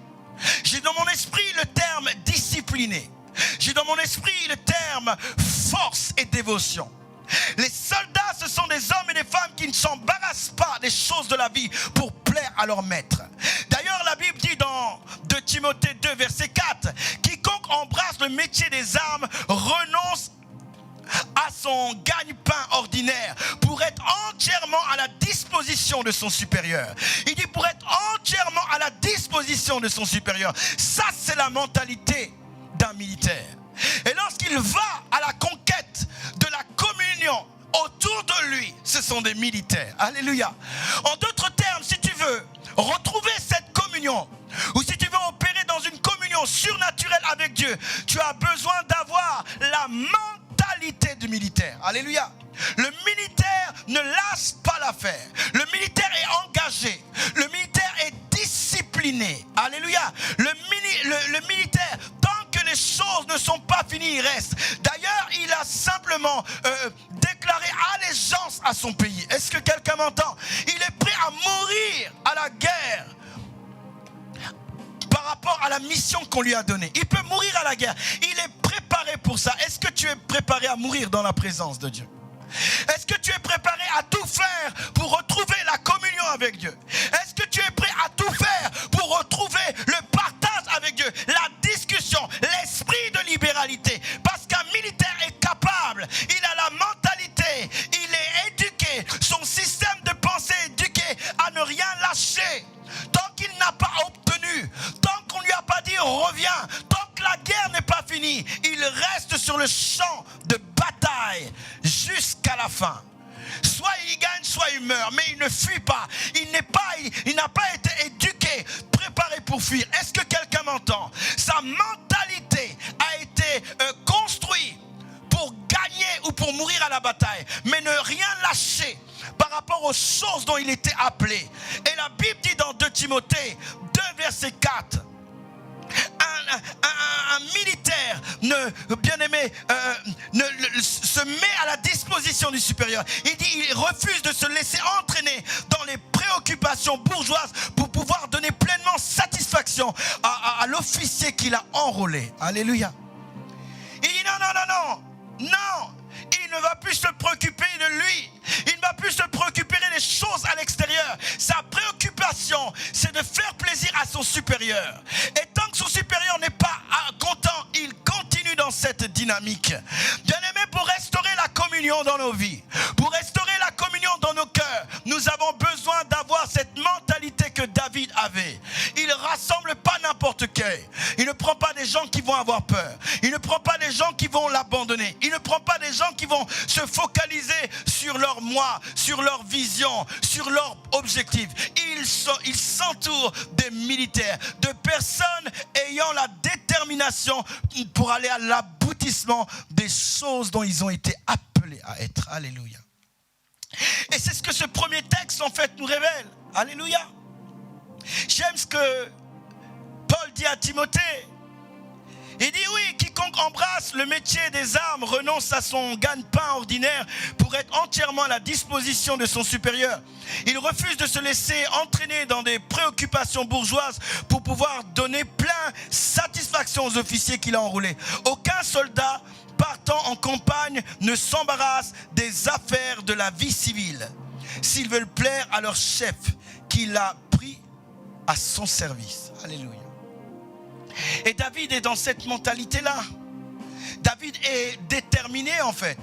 J'ai dans mon esprit le terme discipliné. J'ai dans mon esprit le terme force et dévotion. Les soldats, ce sont des hommes et des femmes qui ne s'embarrassent pas des choses de la vie pour plaire à leur maître. D'ailleurs, la Bible dit dans 2 Timothée 2, verset 4, « Quiconque embrasse le métier des armes renonce à son gagne-pain ordinaire pour être entièrement à la disposition de son supérieur. » Il dit pour être entièrement à la disposition de son supérieur. Ça, c'est la mentalité d'un militaire. Et lorsqu'il va à la conquête de la communion autour de lui, ce sont des militaires. Alléluia. En d'autres termes, si tu veux retrouver cette communion, ou si tu veux opérer dans une communion surnaturelle avec Dieu, tu as besoin d'avoir la mentalité du militaire. Alléluia. Le militaire ne lâche pas l'affaire. Le militaire est engagé. Le militaire est discipliné. Alléluia. Le militaire, tant que les choses ne sont pas finies, il reste. D'ailleurs, il a simplement déclaré allégeance à son pays. Est-ce que quelqu'un m'entend? Il est prêt à mourir à la guerre par rapport à la mission qu'on lui a donnée. Il peut mourir à la guerre. Il est préparé pour ça. Est-ce que tu es préparé à mourir dans la présence de Dieu? Est-ce que tu es préparé à tout faire pour retrouver la communion avec Dieu? Est-ce que tu es prêt à tout faire pour retrouver le partage avec Dieu, la discussion, l'esprit de libéralité? Parce qu'un militaire est capable, il a la mentalité, il son système de pensée est éduqué à ne rien lâcher. Tant qu'il n'a pas obtenu, tant qu'on ne lui a pas dit reviens, tant que la guerre n'est pas finie, il reste sur le champ de bataille jusqu'à la fin. Soit il gagne, soit il meurt, mais il ne fuit pas. Il n'a pas été éduqué, préparé pour fuir. Est-ce que quelqu'un m'entend? Sa mentalité a été construite pour gagner ou pour mourir à la bataille, mais ne rien lâcher par rapport aux choses dont il était appelé. Et la Bible dit dans 2 Timothée 2 verset 4, un militaire bien-aimé se met à la disposition du supérieur. Il dit, il refuse de se laisser entraîner dans les préoccupations bourgeoises pour pouvoir donner pleinement satisfaction à l'officier qu'il a enrôlé. Alléluia. Il dit non, il ne va plus se préoccuper de lui. Il ne va plus se préoccuper des choses à l'extérieur. Sa préoccupation, c'est de faire plaisir à son supérieur. Et tant que son supérieur n'est pas content, il continue dans cette dynamique. Bien-aimés, pour restaurer la communion dans nos vies, pour restaurer la communion dans nos cœurs, nous avons besoin d'avoir cette mentalité que David avait. Il ne rassemble pas n'importe quel. Il ne prend pas des gens qui vont avoir peur. Il ne prend pas des gens qui vont l'abandonner. Il ne prend pas des gens qui vont se focaliser sur leur moi, sur leur vision, sur leur objectif. Il s'entoure des militaires, de personnes ayant la détermination pour aller à l'aboutissement des choses dont ils ont été appelés à être. Alléluia. Et c'est ce que ce premier texte en fait nous révèle. Alléluia. J'aime ce que Paul dit à Timothée. Il dit oui, quiconque embrasse le métier des armes renonce à son gagne-pain ordinaire pour être entièrement à la disposition de son supérieur. Il refuse de se laisser entraîner dans des préoccupations bourgeoises pour pouvoir donner plein satisfaction aux officiers qu'il a enrôlés. Aucun soldat partant en campagne ne s'embarrasse des affaires de la vie civile s'ils veulent plaire à leur chef qu'il a pris à son service. Alléluia. Et David est dans cette mentalité-là. David est déterminé en fait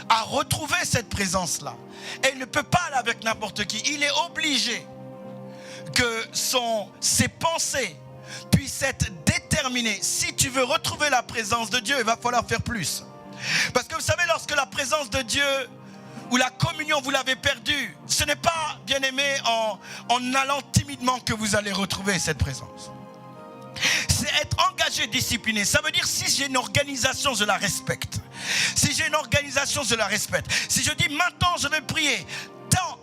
à retrouver cette présence-là. Et il ne peut pas aller avec n'importe qui. Il est obligé que ses pensées puissent être déterminées. Si tu veux retrouver la présence de Dieu, il va falloir faire plus. Parce que vous savez, lorsque la présence de Dieu ou la communion, vous l'avez perdue, ce n'est pas, bien aimé, en allant timidement que vous allez retrouver cette présence. C'est être engagé, discipliné. Ça veut dire si j'ai une organisation, je la respecte. Si j'ai une organisation, je la respecte. Si je dis maintenant je vais prier,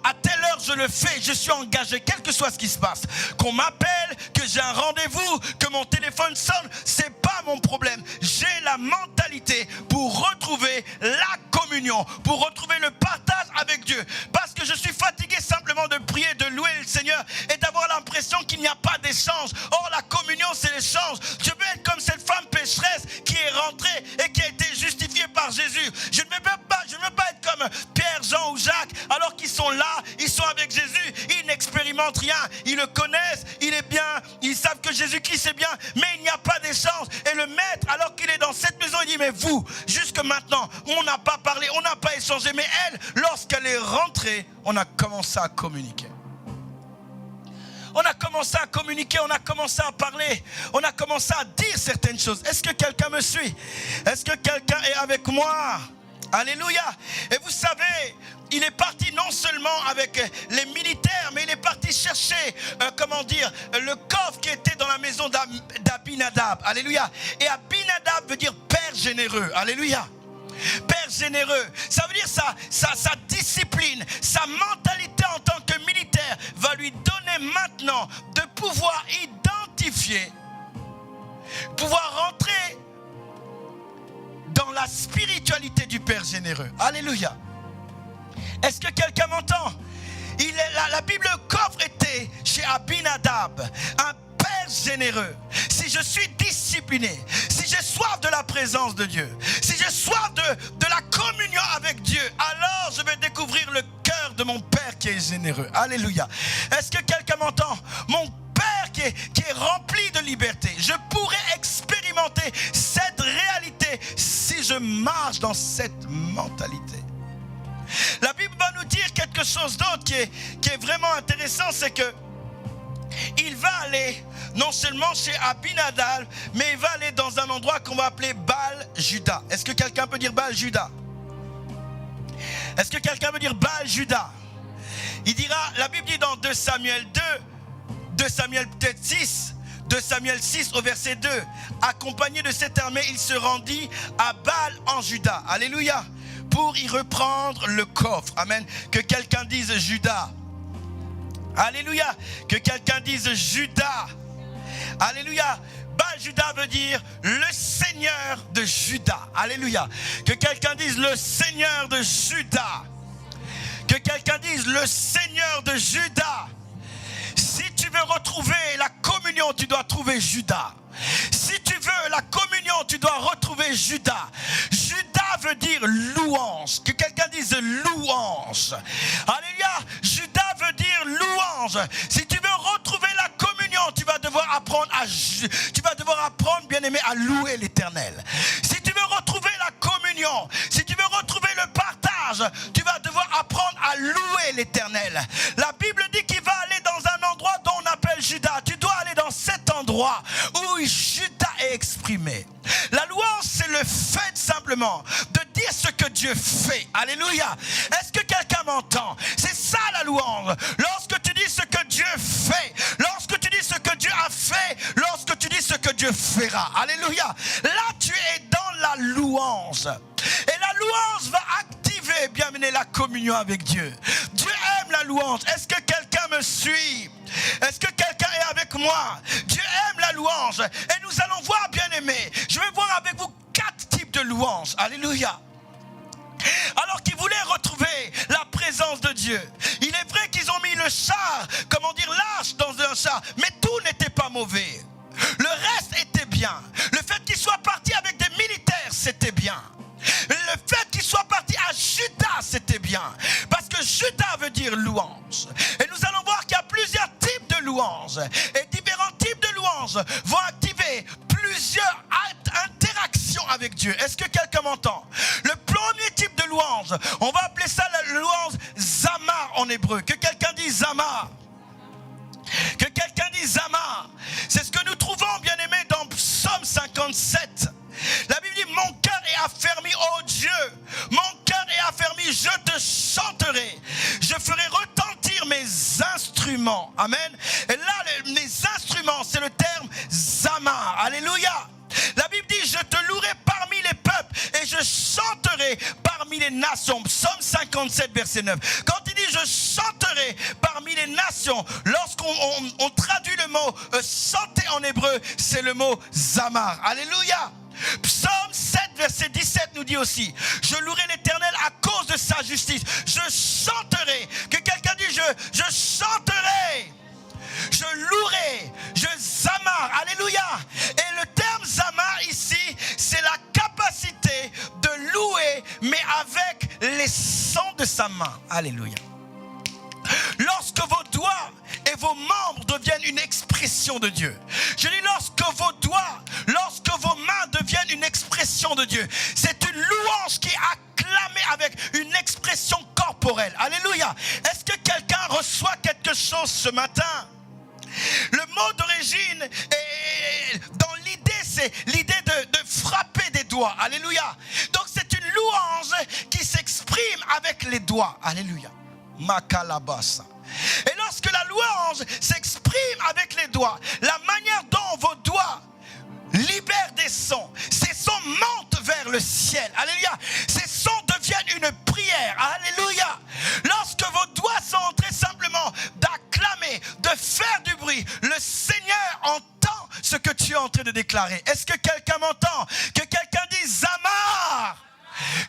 à telle heure je le fais, je suis engagé, quel que soit ce qui se passe. Qu'on m'appelle, que j'ai un rendez-vous, que mon téléphone sonne, c'est pas mon problème. J'ai la mentalité pour retrouver la communion, pour retrouver le partage avec Dieu. Parce que je suis fatigué simplement de prier, de louer le Seigneur et d'avoir l'impression qu'il n'y a pas d'échange. Or la communion c'est l'échange. Je veux être comme cette femme pécheresse qui est rentrée et qui a été justifiée par Jésus. Je ne veux pas être comme Pierre, Jean ou Jacques alors qu'ils sont là, ils sont avec Jésus, ils n'expérimentent rien, ils le connaissent, il est bien, ils savent que Jésus-Christ est bien, mais il n'y a pas d'échange. Et le maître, alors qu'il est dans cette maison, il dit mais vous, jusque maintenant, on n'a pas parlé, on n'a pas échangé, mais elle, lorsqu'elle est rentrée, on a commencé à communiquer. On a commencé à communiquer, on a commencé à parler, on a commencé à dire certaines choses. Est-ce que quelqu'un me suit? Est-ce que quelqu'un est avec moi? Alléluia. Et vous savez, il est parti non seulement avec les militaires, mais il est parti chercher, le coffre qui était dans la maison d'Abinadab. Alléluia. Et Abinadab veut dire père généreux. Alléluia. Père généreux, ça veut dire sa discipline, sa mentalité en tant que militaire va lui donner maintenant de pouvoir identifier, pouvoir rentrer dans la spiritualité du Père généreux. Alléluia. Est-ce que quelqu'un m'entend? La Bible, le coffre était chez Abinadab, un Père généreux. Si je suis discipliné, si j'ai soif de la présence de Dieu, si j'ai soif de la communion avec Dieu, alors je vais découvrir le cœur de mon Père qui est généreux. Alléluia. Est-ce que quelqu'un m'entend? Mon Père qui est rempli de liberté. Je pourrais expérimenter cette réalité si je marche dans cette mentalité. La Bible va nous dire quelque chose d'autre qui est vraiment intéressant, c'est que il va aller non seulement chez Abinadab, mais il va aller dans un endroit qu'on va appeler Baal-Juda. Est-ce que quelqu'un peut dire Baal-Juda? Est-ce que quelqu'un veut dire Baal-Juda? Il dira, la Bible dit dans 2 Samuel 2 Samuel peut-être 6, 2 Samuel 6 au verset 2, accompagné de cette armée, il se rendit à Baal en Juda. Alléluia. Pour y reprendre le coffre. Amen. Que quelqu'un dise Juda. Alléluia. Que quelqu'un dise Juda. Alléluia. Baal-Juda veut dire le Seigneur de Juda. Alléluia. Que quelqu'un dise le Seigneur de Juda. Que quelqu'un dise le Seigneur de Juda. Si tu veux retrouver la communion, tu dois trouver Juda. Si tu veux la communion, tu dois retrouver Juda. Juda veut dire louange. Que quelqu'un dise louange. Alléluia. Juda veut dire louange. Si tu veux retrouver la communion, tu vas devoir apprendre, bien aimé, à louer l'Éternel. Si tu veux retrouver la communion, si tu veux retrouver le partage, tu vas devoir apprendre à louer l'Éternel. La Bible dit qu'il va aller dans un endroit dont on appelle Juda. Tu dois aller dans cet endroit où Juda est exprimé. La louange, c'est le fait simplement de dire ce que Dieu fait. Alléluia. Est-ce que quelqu'un m'entend? C'est ça la louange. Lorsque tu dis ce que Dieu fait, lorsque tu dis ce que Dieu a fait, lorsque tu dis ce que Dieu fera. Alléluia. Là, tu es dans la louange. Et la louange va activer, bien mener la communion avec Dieu. Dieu aime la louange. Est-ce que quelqu'un me suit? Est-ce que quelqu'un est avec moi? Dieu aime la louange. Et nous allons voir, bien aimé, je vais voir avec vous 4 types de louanges. Alléluia. Alors qu'ils voulaient retrouver la présence de Dieu. Il est vrai qu'ils ont mis le char, comment dire, l'arche dans un char. Mais tout n'était pas mauvais. Le reste était bien. Le fait qu'ils soient partis avec des militaires, c'était bien. Le fait qu'il soit parti à Juda, c'était bien. Parce que Juda veut dire louange. Et nous allons voir qu'il y a plusieurs types de louanges. Et différents types de louanges vont activer plusieurs interactions avec Dieu. Est-ce que quelqu'un m'entend? Le premier type de louange, on va appeler ça la louange Zamar en hébreu. Que quelqu'un dise Zamar. Que quelqu'un dise Zamar. C'est ce que nous trouvons, bien aimé, dans Psaume 57. La Bible dit, mon cœur est affermi, ô Dieu, mon cœur est affermi, je te chanterai, je ferai retentir mes instruments. Amen. Et là, mes instruments, c'est le terme Zamar. Alléluia. La Bible dit, je te louerai parmi les peuples et je chanterai parmi les nations. Psaume 57, verset 9. Quand il dit, je chanterai parmi les nations, lorsqu'on traduit le mot chanter en hébreu, c'est le mot Zamar. Alléluia. Psaume 7, verset 17 nous dit aussi, je louerai l'Éternel à cause de sa justice. Je chanterai. Que quelqu'un dise, je chanterai. Je louerai. Je zamar. Alléluia. Et le terme zamar ici, c'est la capacité de louer, mais avec les sons de sa main. Alléluia. Lorsque vos doigts et vos membres deviennent une expression de Dieu. Je dis lorsque vos doigts, lorsque vos mains deviennent une expression de Dieu. C'est une louange qui est acclamée avec une expression corporelle. Alléluia. Est-ce que quelqu'un reçoit quelque chose ce matin? Le mot d'origine, dans l'idée, c'est l'idée de frapper des doigts. Alléluia. Donc c'est une louange qui s'exprime avec les doigts. Alléluia. Makalabasa. Et lorsque la louange s'exprime avec les doigts, la manière dont vos doigts libèrent des sons, ces sons montent vers le ciel. Alléluia. Ces sons deviennent une prière. Alléluia. Lorsque vos doigts sont en train simplement d'acclamer, de faire du bruit, le Seigneur entend ce que tu es en train de déclarer. Est-ce que quelqu'un m'entend? Que quelqu'un dise Zamar.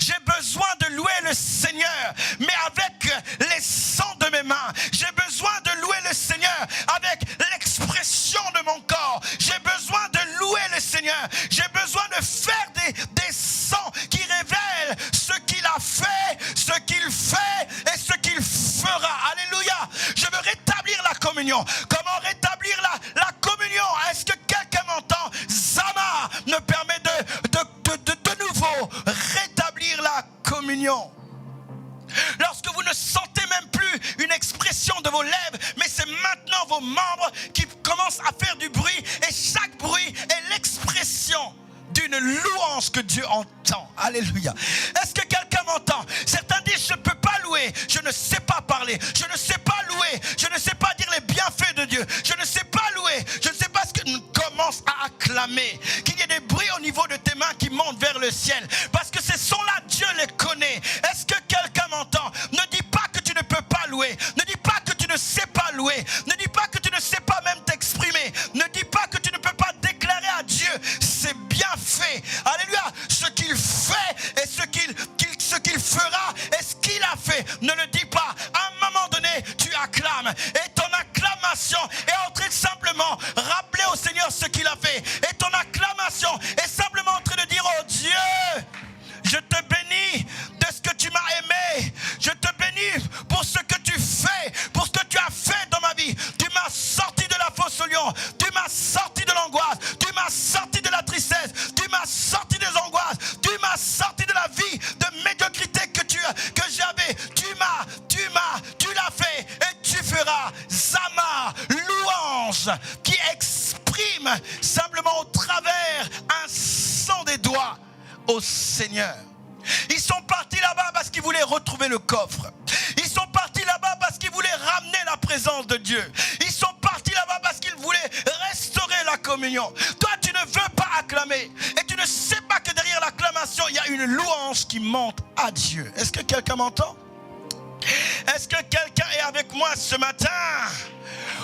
J'ai besoin de louer le Seigneur, mais avec les sons de mes mains. J'ai besoin de louer le Seigneur avec l'expression de mon corps. J'ai besoin de louer le Seigneur. J'ai besoin de faire des sons qui révèlent ce qu'il a fait, ce qu'il fait et ce qu'il fera. Alléluia. Je veux rétablir la communion. Comment rétablir la communion? Est-ce que quelqu'un m'entend? Zama me permet de nouveau rétablir la communion. Lorsque vous ne sentez même plus de vos lèvres, mais c'est maintenant vos membres qui commencent à faire du bruit. Et chaque bruit est l'expression d'une louange que Dieu entend. Alléluia. Est-ce que quelqu'un m'entend? Certains disent, je ne peux pas louer, je ne sais pas parler, je ne sais pas louer, je ne sais pas dire les bienfaits de Dieu, je ne sais pas louer, je ne sais pas ce que nous commence à acclamer. Qu'il y ait des bruits au niveau de tes mains qui montent vers le ciel. Parce que ces sons-là, Dieu les connaît. Est-ce que quelqu'un m'entend? Ne dis pas que tu ne peux pas louer. Ne dis pas que tu ne sais pas louer. Ne dis pas que tu ne sais pas même t'exprimer. Ne dis pas que tu ne peux pas déclarer à Dieu ses bienfaits. Alléluia. Ce qu'il fait et ce qu'il fera et ce qu'il a fait. Ne le dis pas. À un moment donné, tu acclames. Et ton acclamation est en train de simplement rappeler au Seigneur ce qu'il a fait. Et ton acclamation est simplement en train de dire, oh Dieu, je te bénis de ce que tu m'as aimé. Je te bénis pour ce que tu fais, pour ce que tu as fait dans ma vie. Tu m'as sorti de la fosse au lion. Tu m'as sorti de l'angoisse. Tu m'as sorti de la tristesse. Tu m'as sorti des angoisses. Tu m'as sorti de la vie de médiocrité que j'avais. Tu l'as fait et tu feras. Zama, louange qui exprime simplement au travers un son des doigts au Seigneur. Ils sont partis là-bas parce qu'ils voulaient retrouver le coffre. Ils sont partis là-bas parce qu'ils voulaient ramener la présence de Dieu. Ils sont partis là-bas parce qu'ils voulaient restaurer la communion. Toi, tu ne veux pas acclamer. Et tu ne sais pas que derrière l'acclamation, il y a une louange qui monte à Dieu. Est-ce que quelqu'un m'entend? Est-ce que quelqu'un est avec moi ce matin?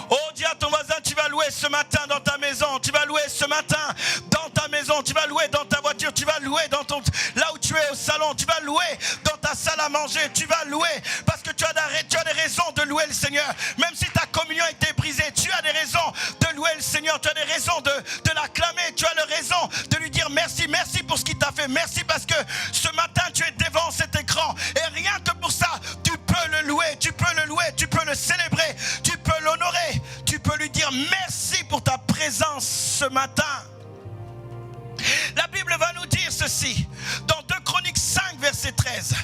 Oh, dis à ton voisin, tu vas louer ce matin dans ta maison. Tu vas louer ce matin dans ta maison. Tu vas louer dans ta voiture. Tu vas louer dans là où tu es au salon. Tu vas louer dans ta salle à manger. Tu vas louer parce que tu as des raisons de louer le Seigneur. Même si ta communion a été brisée, tu as des raisons de louer le Seigneur. Tu as des raisons de l'acclamer. Tu as la raison de lui dire merci. Merci pour ce qu'il t'a fait. Merci parce que ce matin, tu es devant cet écran. Et rien que pour ça, tu peux le louer. Tu peux le louer. Tu peux le célébrer. Tu peux l'honorer. Tu peux lui dire merci pour ta présence ce matin. La Bible va nous dire ceci dans 2 Chroniques 5 verset 13.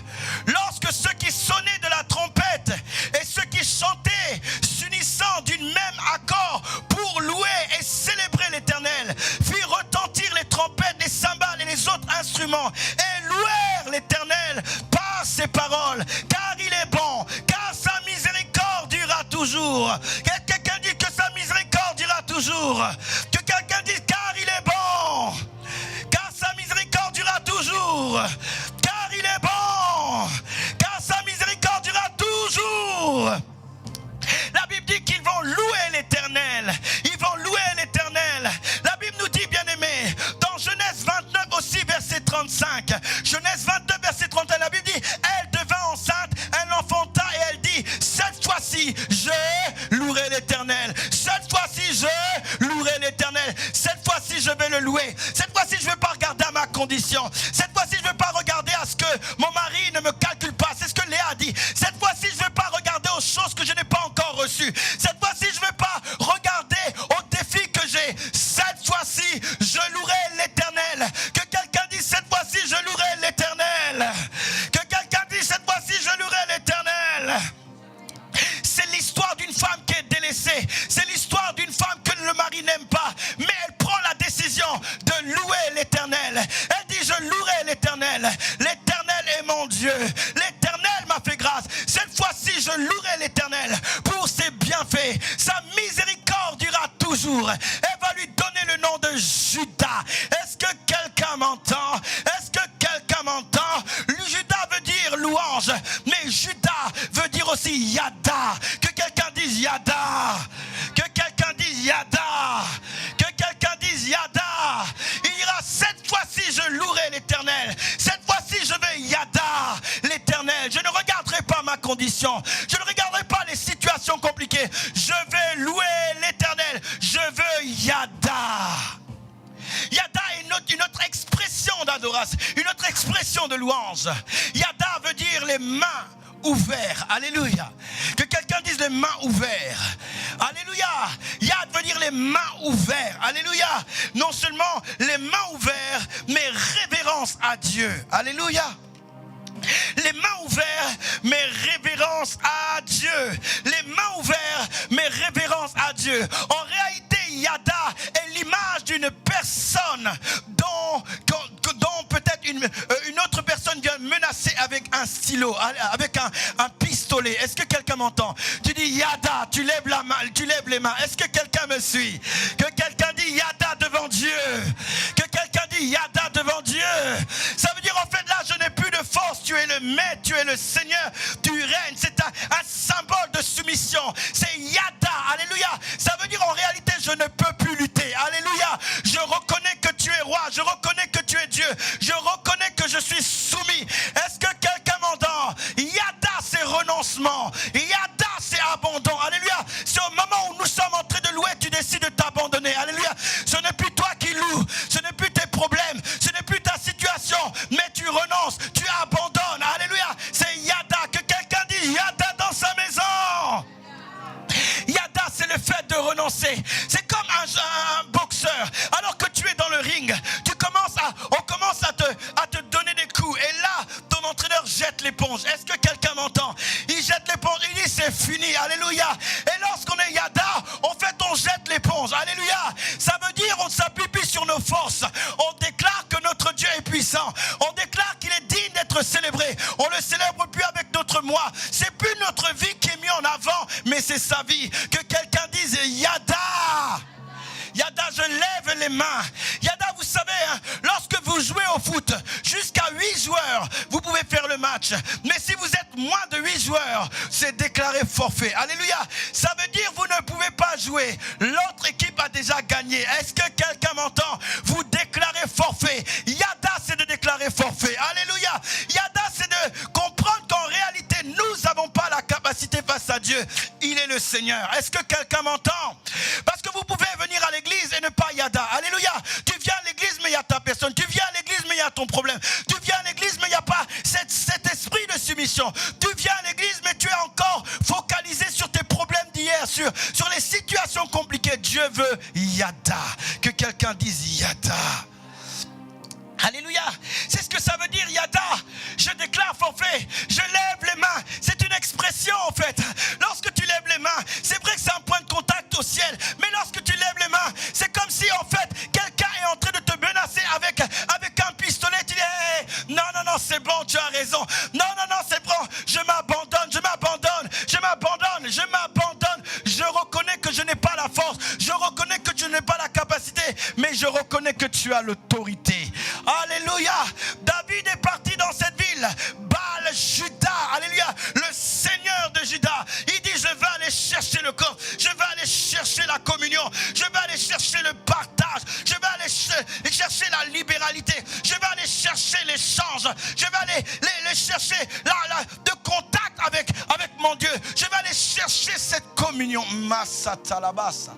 Lorsque ceux qui sonnaient de la trompette et ceux qui chantaient s'unissant d'une même accord pour louer et célébrer l'Éternel firent retentir les trompettes, les cymbales et les autres instruments et louèrent l'Éternel par ses paroles, car il est bon, car sa miséricorde durera toujours. Quelqu'un dit que sa miséricorde durera toujours. Que quelqu'un dise car il est bon, car sa miséricorde durera toujours. Car il est bon, car sa miséricorde durera toujours. La Bible dit qu'ils vont louer l'Éternel. Ils vont louer l'Éternel. La Bible nous dit, bien aimé, dans Genèse 29 aussi, verset 35. Genèse 29, verset 35, la Bible dit, elle devint enceinte, elle enfanta et elle dit, cette fois-ci, je louerai l'Éternel. Cette fois-ci, je louerai l'Éternel. Cette fois-ci, je vais le louer. Cette fois-ci, je ne vais pas regarder à ma condition. Cette fois-ci, je ne vais pas regarder à ce que mon mari ne me calcule pas. C'est ce que Léa a dit. Cette fois-ci, je ne vais pas regarder aux choses que je n'ai pas encore reçues. Cette fois-ci, je ne vais pas regarder aux défis que j'ai. Cette fois-ci, je louerai l'Éternel. Que quelqu'un dise, cette fois-ci, je louerai l'Éternel. Que quelqu'un dise, cette fois-ci, je louerai l'Éternel. C'est l'histoire d'une femme qui est délaissée. C'est l'histoire d'une femme que le mari n'aime pas. Mais elle prend la décision de louer l'Éternel. Elle dit, je louerai l'Éternel. L'Éternel est mon Dieu. L'Éternel m'a fait grâce. Cette fois-ci, je louerai l'Éternel pour ses bienfaits. Sa miséricorde durera toujours. Elle va lui donner le nom de Judas. Est-ce que quelqu'un m'entend? Est-ce que quelqu'un m'entend? Judas veut dire louange. Mais Judas veut dire aussi Yada. Que quelqu'un dise Yada. Que quelqu'un dise Yada. Que quelqu'un dise Yada. Il dira, cette fois-ci je louerai l'Éternel. Cette fois-ci je vais Yada l'Éternel. Je ne regarderai pas ma condition. Je ne regarderai pas les situations compliquées. Je vais louer l'Éternel. Je veux Yada. Yada est une autre expression d'adoration, une autre expression de louange. Yada veut dire les mains ouvertes. Alléluia. Que quelqu'un dise les mains ouvertes. Alléluia. Yad veut dire les mains ouvertes. Alléluia. Non seulement les mains ouvertes, mais révérence à Dieu. Alléluia. Les mains ouvertes, mes révérences à Dieu. Les mains ouvertes, mes révérences à Dieu. En réalité, Yada est l'image d'une personne dont peut-être une autre personne vient menacer avec un stylo, avec un pistolet. Est-ce que quelqu'un m'entend? Tu dis Yada, tu lèves la main, tu lèves les mains. Est-ce que quelqu'un me suit? Que quelqu'un dit Yada devant Dieu. Que quelqu'un dit Yada devant Dieu. Ça veut dire en fait là, je n'ai plus de force. Tu es le maître, tu es le Seigneur, tu règnes. C'est un symbole de soumission. C'est Yada, alléluia. Ça veut dire en réalité, je ne peux plus lutter. Alléluia. Je reconnais que tu es roi. Je reconnais que tu es Dieu. Je reconnais que je suis soumis. Est-ce que quelqu'un m'entend? Yada, c'est renoncement. Yada, c'est abandon. Alléluia. C'est au moment où nous sommes en train de louer, tu décides de t'abandonner. Alléluia. Ce n'est plus toi qui loues. Ce n'est plus tes problèmes. Ce n'est plus ta situation. Mais tu renonces. Tu abandonnes. Alléluia. C'est Yada. Que quelqu'un dit Yada dans sa maison. Yada, c'est le fait de renoncer. C'est comme un boxeur. Alors que tu es dans le ring, on commence à te donner des coups. Et là, ton entraîneur jette l'éponge. Est-ce que quelqu'un m'entend? Il jette l'éponge. Il dit c'est fini. Alléluia. Et lorsqu'on est Yada, on jette l'éponge. Alléluia. Ça veut dire on ne s'appuie plus sur nos forces. On déclare que notre Dieu est puissant. On déclare qu'il est digne d'être célébré. On ne le célèbre plus avec notre moi. C'est plus notre vie qui est mise en avant, mais c'est sa vie. Que quelqu'un dise Yada. Yada, je lève les mains. Yada, vous savez, hein, lorsque vous jouez au foot, jusqu'à 8 joueurs, vous pouvez faire le match. Mais si vous êtes moins de 8 joueurs, c'est déclaré forfait. Alléluia. Ça veut dire que vous ne pouvez pas jouer. L'autre équipe a déjà gagné. Est-ce que quelqu'un m'entend? Vous déclarez forfait. Yada, c'est de déclarer forfait. Alléluia. Yada, c'est de comprendre qu'en réalité, nous n'avons pas la capacité face à Dieu. Il est le Seigneur. Est-ce que quelqu'un m'entend? Parce que vous pouvez venir à l'église et ne pas Yada. Alléluia. Tu viens à l'église mais il y a ta personne. Tu viens à l'église mais il y a ton problème. Tu viens à l'église mais il n'y a pas cet esprit de soumission. Tu viens à l'église mais tu es encore focalisé sur tes problèmes d'hier, sur les situations compliquées. Dieu veut Yada. Que quelqu'un dise Yada. Alléluia. C'est ce que ça veut dire Yada. Je déclare forfait. Je lève les mains. C'est une expression en fait. Lorsque tu lèves les mains, c'est vrai que c'est un point de contact au ciel. Mais lorsque tu lèves les mains, c'est comme si en fait quelqu'un est en train de te menacer avec un pistolet. Tu dis hey, non, c'est bon, tu as raison. Non, c'est bon. Je m'abandonne. Je reconnais que je n'ai pas la force. Je reconnais que je n'ai pas la capacité. Mais je reconnais que tu as l'autorité. Alléluia. David est parti dans cette ville. Baal Juda. Alléluia. Le Seigneur de Juda. Il dit je vais aller chercher le corps. Je vais aller chercher la communion. Je vais aller chercher le partage. Je vais aller chercher la libéralité. Je vais aller chercher l'échange. Je vais aller les chercher de contact avec mon Dieu. Je vais aller chercher cette communion. Massatalabasa.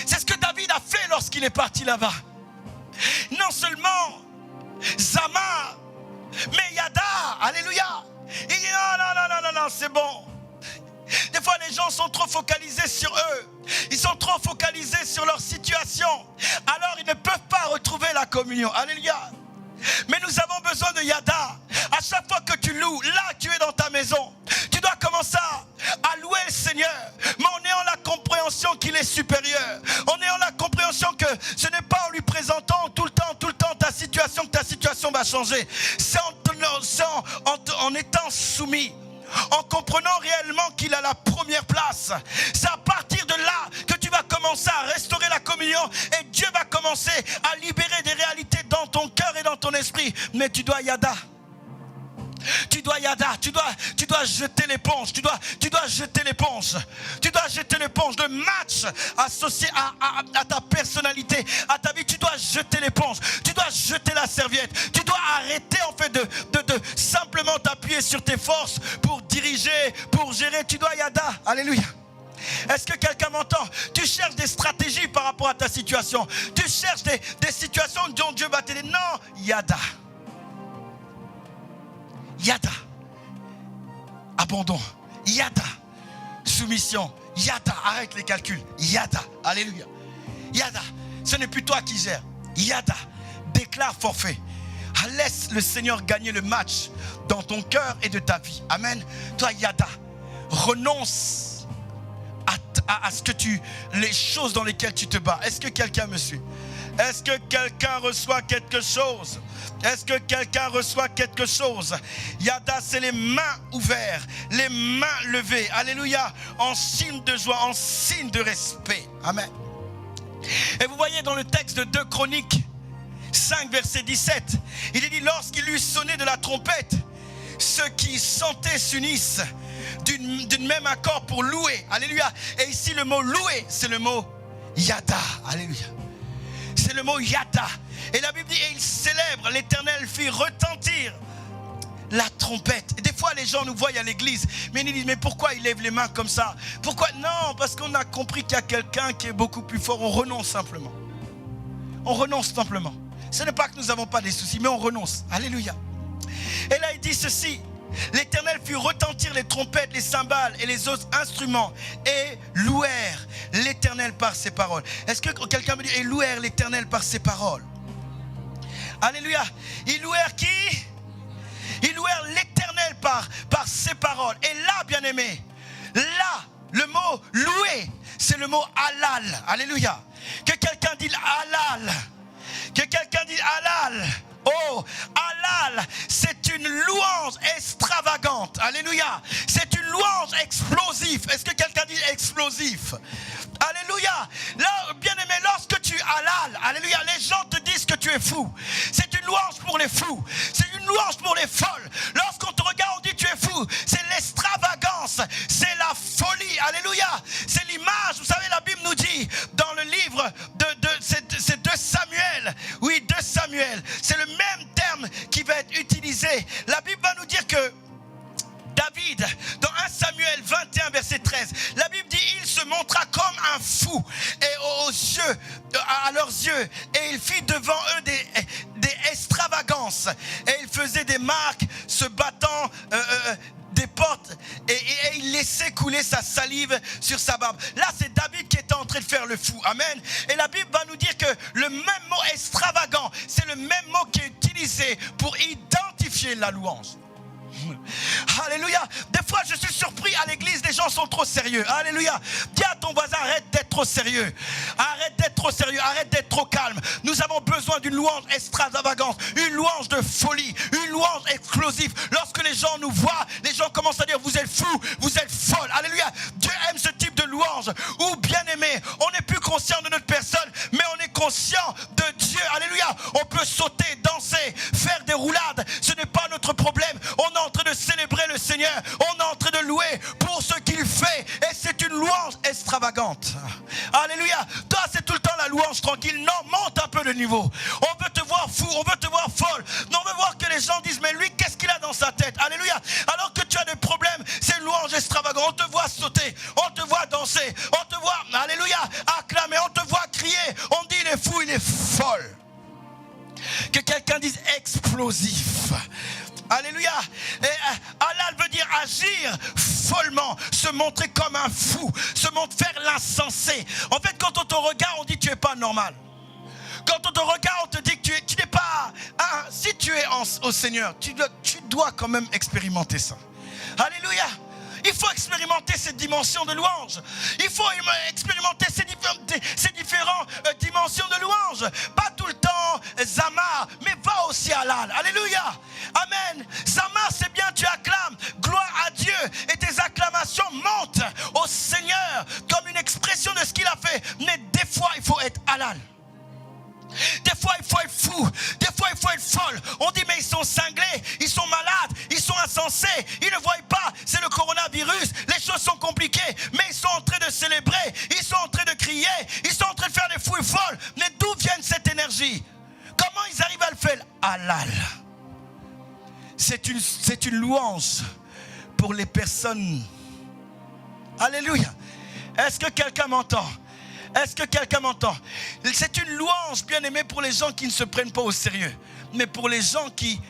C'est ce que David a fait lorsqu'il est parti là-bas. Non seulement Zama, mais Yada. Alléluia. Il dit non, c'est bon. Des fois les gens sont trop focalisés sur eux. Ils sont trop focalisés sur leur situation. Alors ils ne peuvent pas retrouver la communion. Alléluia. Mais nous avons besoin de Yada. À chaque fois que tu loues, là tu es dans ta maison, tu dois commencer à louer le Seigneur. Mais en ayant la compréhension qu'il est supérieur. En ayant la compréhension que ce n'est pas en lui présentant tout le temps ta situation que ta situation va changer. C'est en étant soumis. En comprenant réellement qu'il a la première place. C'est à partir de là que tu vas commencer à restaurer la communion. Et Dieu va commencer à libérer des réalités dans ton cœur et dans ton esprit. Mais tu dois Yada. Tu dois Yada, tu dois jeter l'éponge, tu dois jeter l'éponge. Tu dois jeter l'éponge. Le match associé à ta personnalité, à ta vie, tu dois jeter l'éponge. Tu dois jeter la serviette. Tu dois arrêter en fait de simplement t'appuyer sur tes forces pour diriger, pour gérer. Tu dois Yada. Alléluia. Est-ce que quelqu'un m'entend? Tu cherches des stratégies par rapport à ta situation. Tu cherches des situations dont Dieu va t'aider. Non, Yada. Yada, abandon. Yada, soumission. Yada, arrête les calculs. Yada, alléluia. Yada, ce n'est plus toi qui gères. Yada, déclare forfait. Laisse le Seigneur gagner le match dans ton cœur et de ta vie. Amen. Toi, Yada, renonce à ce que les choses dans lesquelles tu te bats. Est-ce que quelqu'un me suit? Est-ce que quelqu'un reçoit quelque chose? Est-ce que quelqu'un reçoit quelque chose? Yada, c'est les mains ouvertes, les mains levées. Alléluia. En signe de joie, en signe de respect. Amen. Et vous voyez dans le texte de 2 Chroniques 5, verset 17, il est dit, lorsqu'il eut sonné de la trompette, ceux qui chantaient s'unissent d'une même accord pour louer. Alléluia. Et ici le mot louer, c'est le mot Yada. Alléluia. C'est le mot Yada. Et la Bible dit, et il célèbre, l'Éternel fit retentir la trompette. Et des fois les gens nous voient à l'église, mais ils disent, mais pourquoi ils lèvent les mains comme ça? Pourquoi? Non, parce qu'on a compris qu'il y a quelqu'un qui est beaucoup plus fort. On renonce simplement. On renonce simplement. Ce n'est pas que nous n'avons pas des soucis, mais on renonce. Alléluia. Et là il dit ceci, l'Éternel fit retentir les trompettes, les cymbales et les autres instruments et louèrent l'Éternel par ses paroles. Est-ce que quelqu'un me dit, et louèrent l'Éternel par ses paroles? Alléluia. Ils louèrent qui? Ils louèrent l'Éternel par ses paroles. Et là, bien-aimé, là, le mot louer, c'est le mot halal. Alléluia. Que quelqu'un dise halal. Que quelqu'un dise halal. Oh, halal, c'est une louange extravagante. Alléluia. C'est une louange explosive. Est-ce que quelqu'un dit explosif? Alléluia. Là, bien aimé, lorsque tu halal, alléluia, les gens te disent que tu es fou. C'est une louange pour les fous. C'est une louange pour les folles. Lorsqu'on te regarde, on dit tu es fou. C'est l'extravagance. C'est la folie. Alléluia. C'est l'image. Vous savez, la Bible nous dit dans le livre c'est 2 Samuel. Oui, 2 Samuel. C'est le même terme qui va être utilisé. La Bible va nous dire que David, dans 1 Samuel 21, verset 13, la Bible dit, il se montra comme un fou et à leurs yeux, et il fit devant eux des extravagances, et il faisait des marques, se battant des portes, et il laissait couler sa salive sur sa barbe. Là, c'est David qui était en train de faire le fou. Amen. Et la Bible va nous dire que le même mot extravagant, c'est le même mot qui est utilisé pour identifier la louange. Alléluia. Des fois je suis surpris à l'église, les gens sont trop sérieux. Alléluia. Dis à ton voisin, arrête d'être trop sérieux. Arrête d'être trop sérieux, arrête d'être trop calme. Nous avons besoin d'une louange extravagante, une louange de folie, une louange explosive. Lorsque les gens nous voient, les gens commencent à dire, vous êtes fous, vous êtes folles. Alléluia. Dieu aime ce type de louange où, bien aimé, on n'est plus conscient de notre personne, mais on est conscient de Dieu. Alléluia. On peut sauter, danser, faire des roulades. Ce n'est pas notre problème. On est en train de célébrer le Seigneur. On est en train de louer pour ce qu'il fait. Et c'est une louange extravagante. Alléluia. Toi, c'est tout le temps la louange tranquille. Non, monte un peu de niveau. On veut te voir fou, on veut te voir folle. Non, on veut voir que les gens disent, mais lui, qu'est-ce qu'il a dans sa tête? Alléluia. Alors que tu as des problèmes, c'est une louange extravagante. On te voit sauter, on te voit danser, on te voit, alléluia, acclamer, on te voit crier. On dit, il est fou, il est folle. Que quelqu'un dise explosif. Alléluia. Et halal veut dire agir follement, se montrer comme un fou, faire l'insensé. En fait, quand on te regarde, on dit tu es pas normal. Quand on te regarde, on te dit que tu n'es pas... Hein, si tu es au Seigneur, tu dois quand même expérimenter ça. Alléluia. Il faut expérimenter cette dimension de louange. Il faut expérimenter ces différentes dimensions de louange. Pas tout le temps Zamar, mais va aussi à halal. Alléluia. Amen. Zamar, c'est bien, tu acclames. Gloire à Dieu. Et tes acclamations montent au Seigneur comme une expression de ce qu'il a fait. Mais des fois, il faut être halal. Des fois il faut être fou, des fois il faut être folle. On dit mais ils sont cinglés, ils sont malades, ils sont insensés, ils ne voient pas, c'est le coronavirus, les choses sont compliquées. Mais ils sont en train de célébrer, ils sont en train de crier, ils sont en train de faire des fous et folles. Mais d'où vient cette énergie? Comment ils arrivent à le faire? Halal. C'est une louange pour les personnes. Alléluia. Est-ce que quelqu'un m'entend? Est-ce que quelqu'un m'entend? C'est une louange, bien aimée, pour les gens qui ne se prennent pas au sérieux, mais pour les gens qui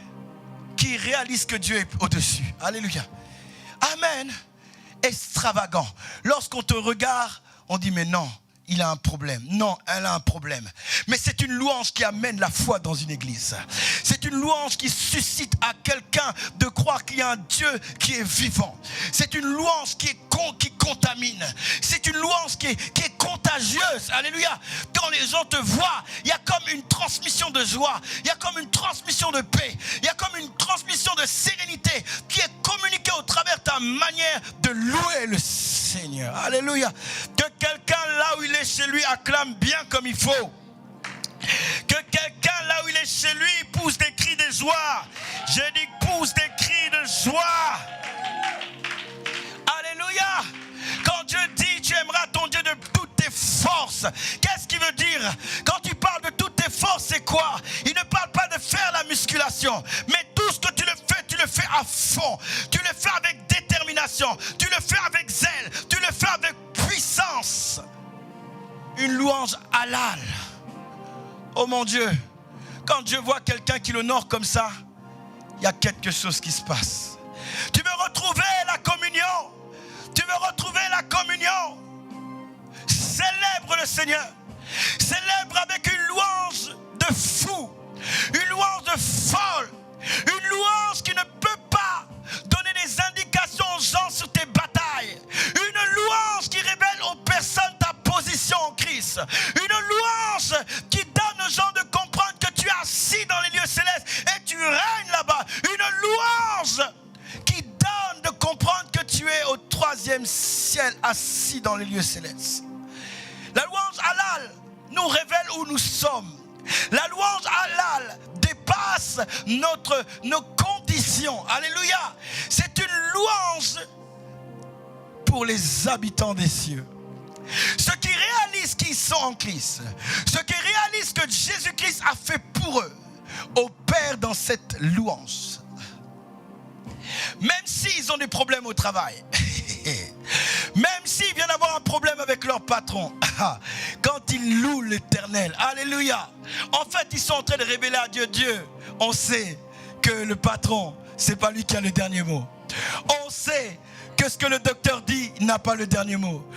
réalisent que Dieu est au-dessus. Alléluia. Amen. Extravagant. Lorsqu'on te regarde, on dit mais non, il a un problème. Non, elle a un problème. Mais c'est une louange qui amène la foi dans une église. C'est une louange qui suscite à quelqu'un de croire qu'il y a un Dieu qui est vivant. C'est une louange qui contamine. C'est une louange qui est contagieuse. Alléluia. Quand les gens te voient, il y a comme une transmission de joie. Il y a comme une transmission de paix. Il y a comme une transmission de sérénité qui est communiquée au travers de ta manière de louer le Seigneur. Alléluia. Que quelqu'un là où il est chez lui acclame bien comme il faut. Que quelqu'un là où il est chez lui pousse des cris de joie. Je dis pousse des cris de joie. Alléluia. Quand Dieu dit tu aimeras ton Dieu de toutes tes forces, qu'est-ce qu'il veut dire? Quand tu parles de toutes tes forces, c'est quoi? Il ne parle pas de faire la musculation, mais tout ce que tu le fais à fond. Tu le fais avec détermination, tu le fais avec zèle, tu le fais avec puissance. Une louange halal. Oh mon Dieu, quand Dieu voit quelqu'un qui l'honore comme ça, il y a quelque chose qui se passe. Tu veux retrouver la communion? Tu veux retrouver la communion? Célèbre le Seigneur. Célèbre avec une louange de fou, une louange de folle, une louange qui ne peut pas donner des indications aux gens sur tes batailles, une louange qui révèle aux personnes ta position en Christ, une louange qui donne aux gens de comprendre que tu es assis dans les lieux célestes et tu règnes là-bas, une louange qui donne de comprendre que tu es au 3e ciel assis dans les lieux célestes. La louange halal nous révèle où nous sommes. La louange halal dépasse nos conditions. Alléluia. C'est une louange pour les habitants des cieux. Ceux qui réalisent qu'ils sont en Christ, ceux qui réalisent que Jésus-Christ a fait pour eux, opèrent dans cette louange. Même s'ils ont des problèmes au travail, même s'ils viennent d'avoir un problème avec leur patron, quand ils louent l'Éternel, alléluia, en fait ils sont en train de révéler à Dieu, Dieu, on sait que le patron, c'est pas lui qui a le dernier mot. On sait que ce que le docteur dit n'a pas le dernier mot.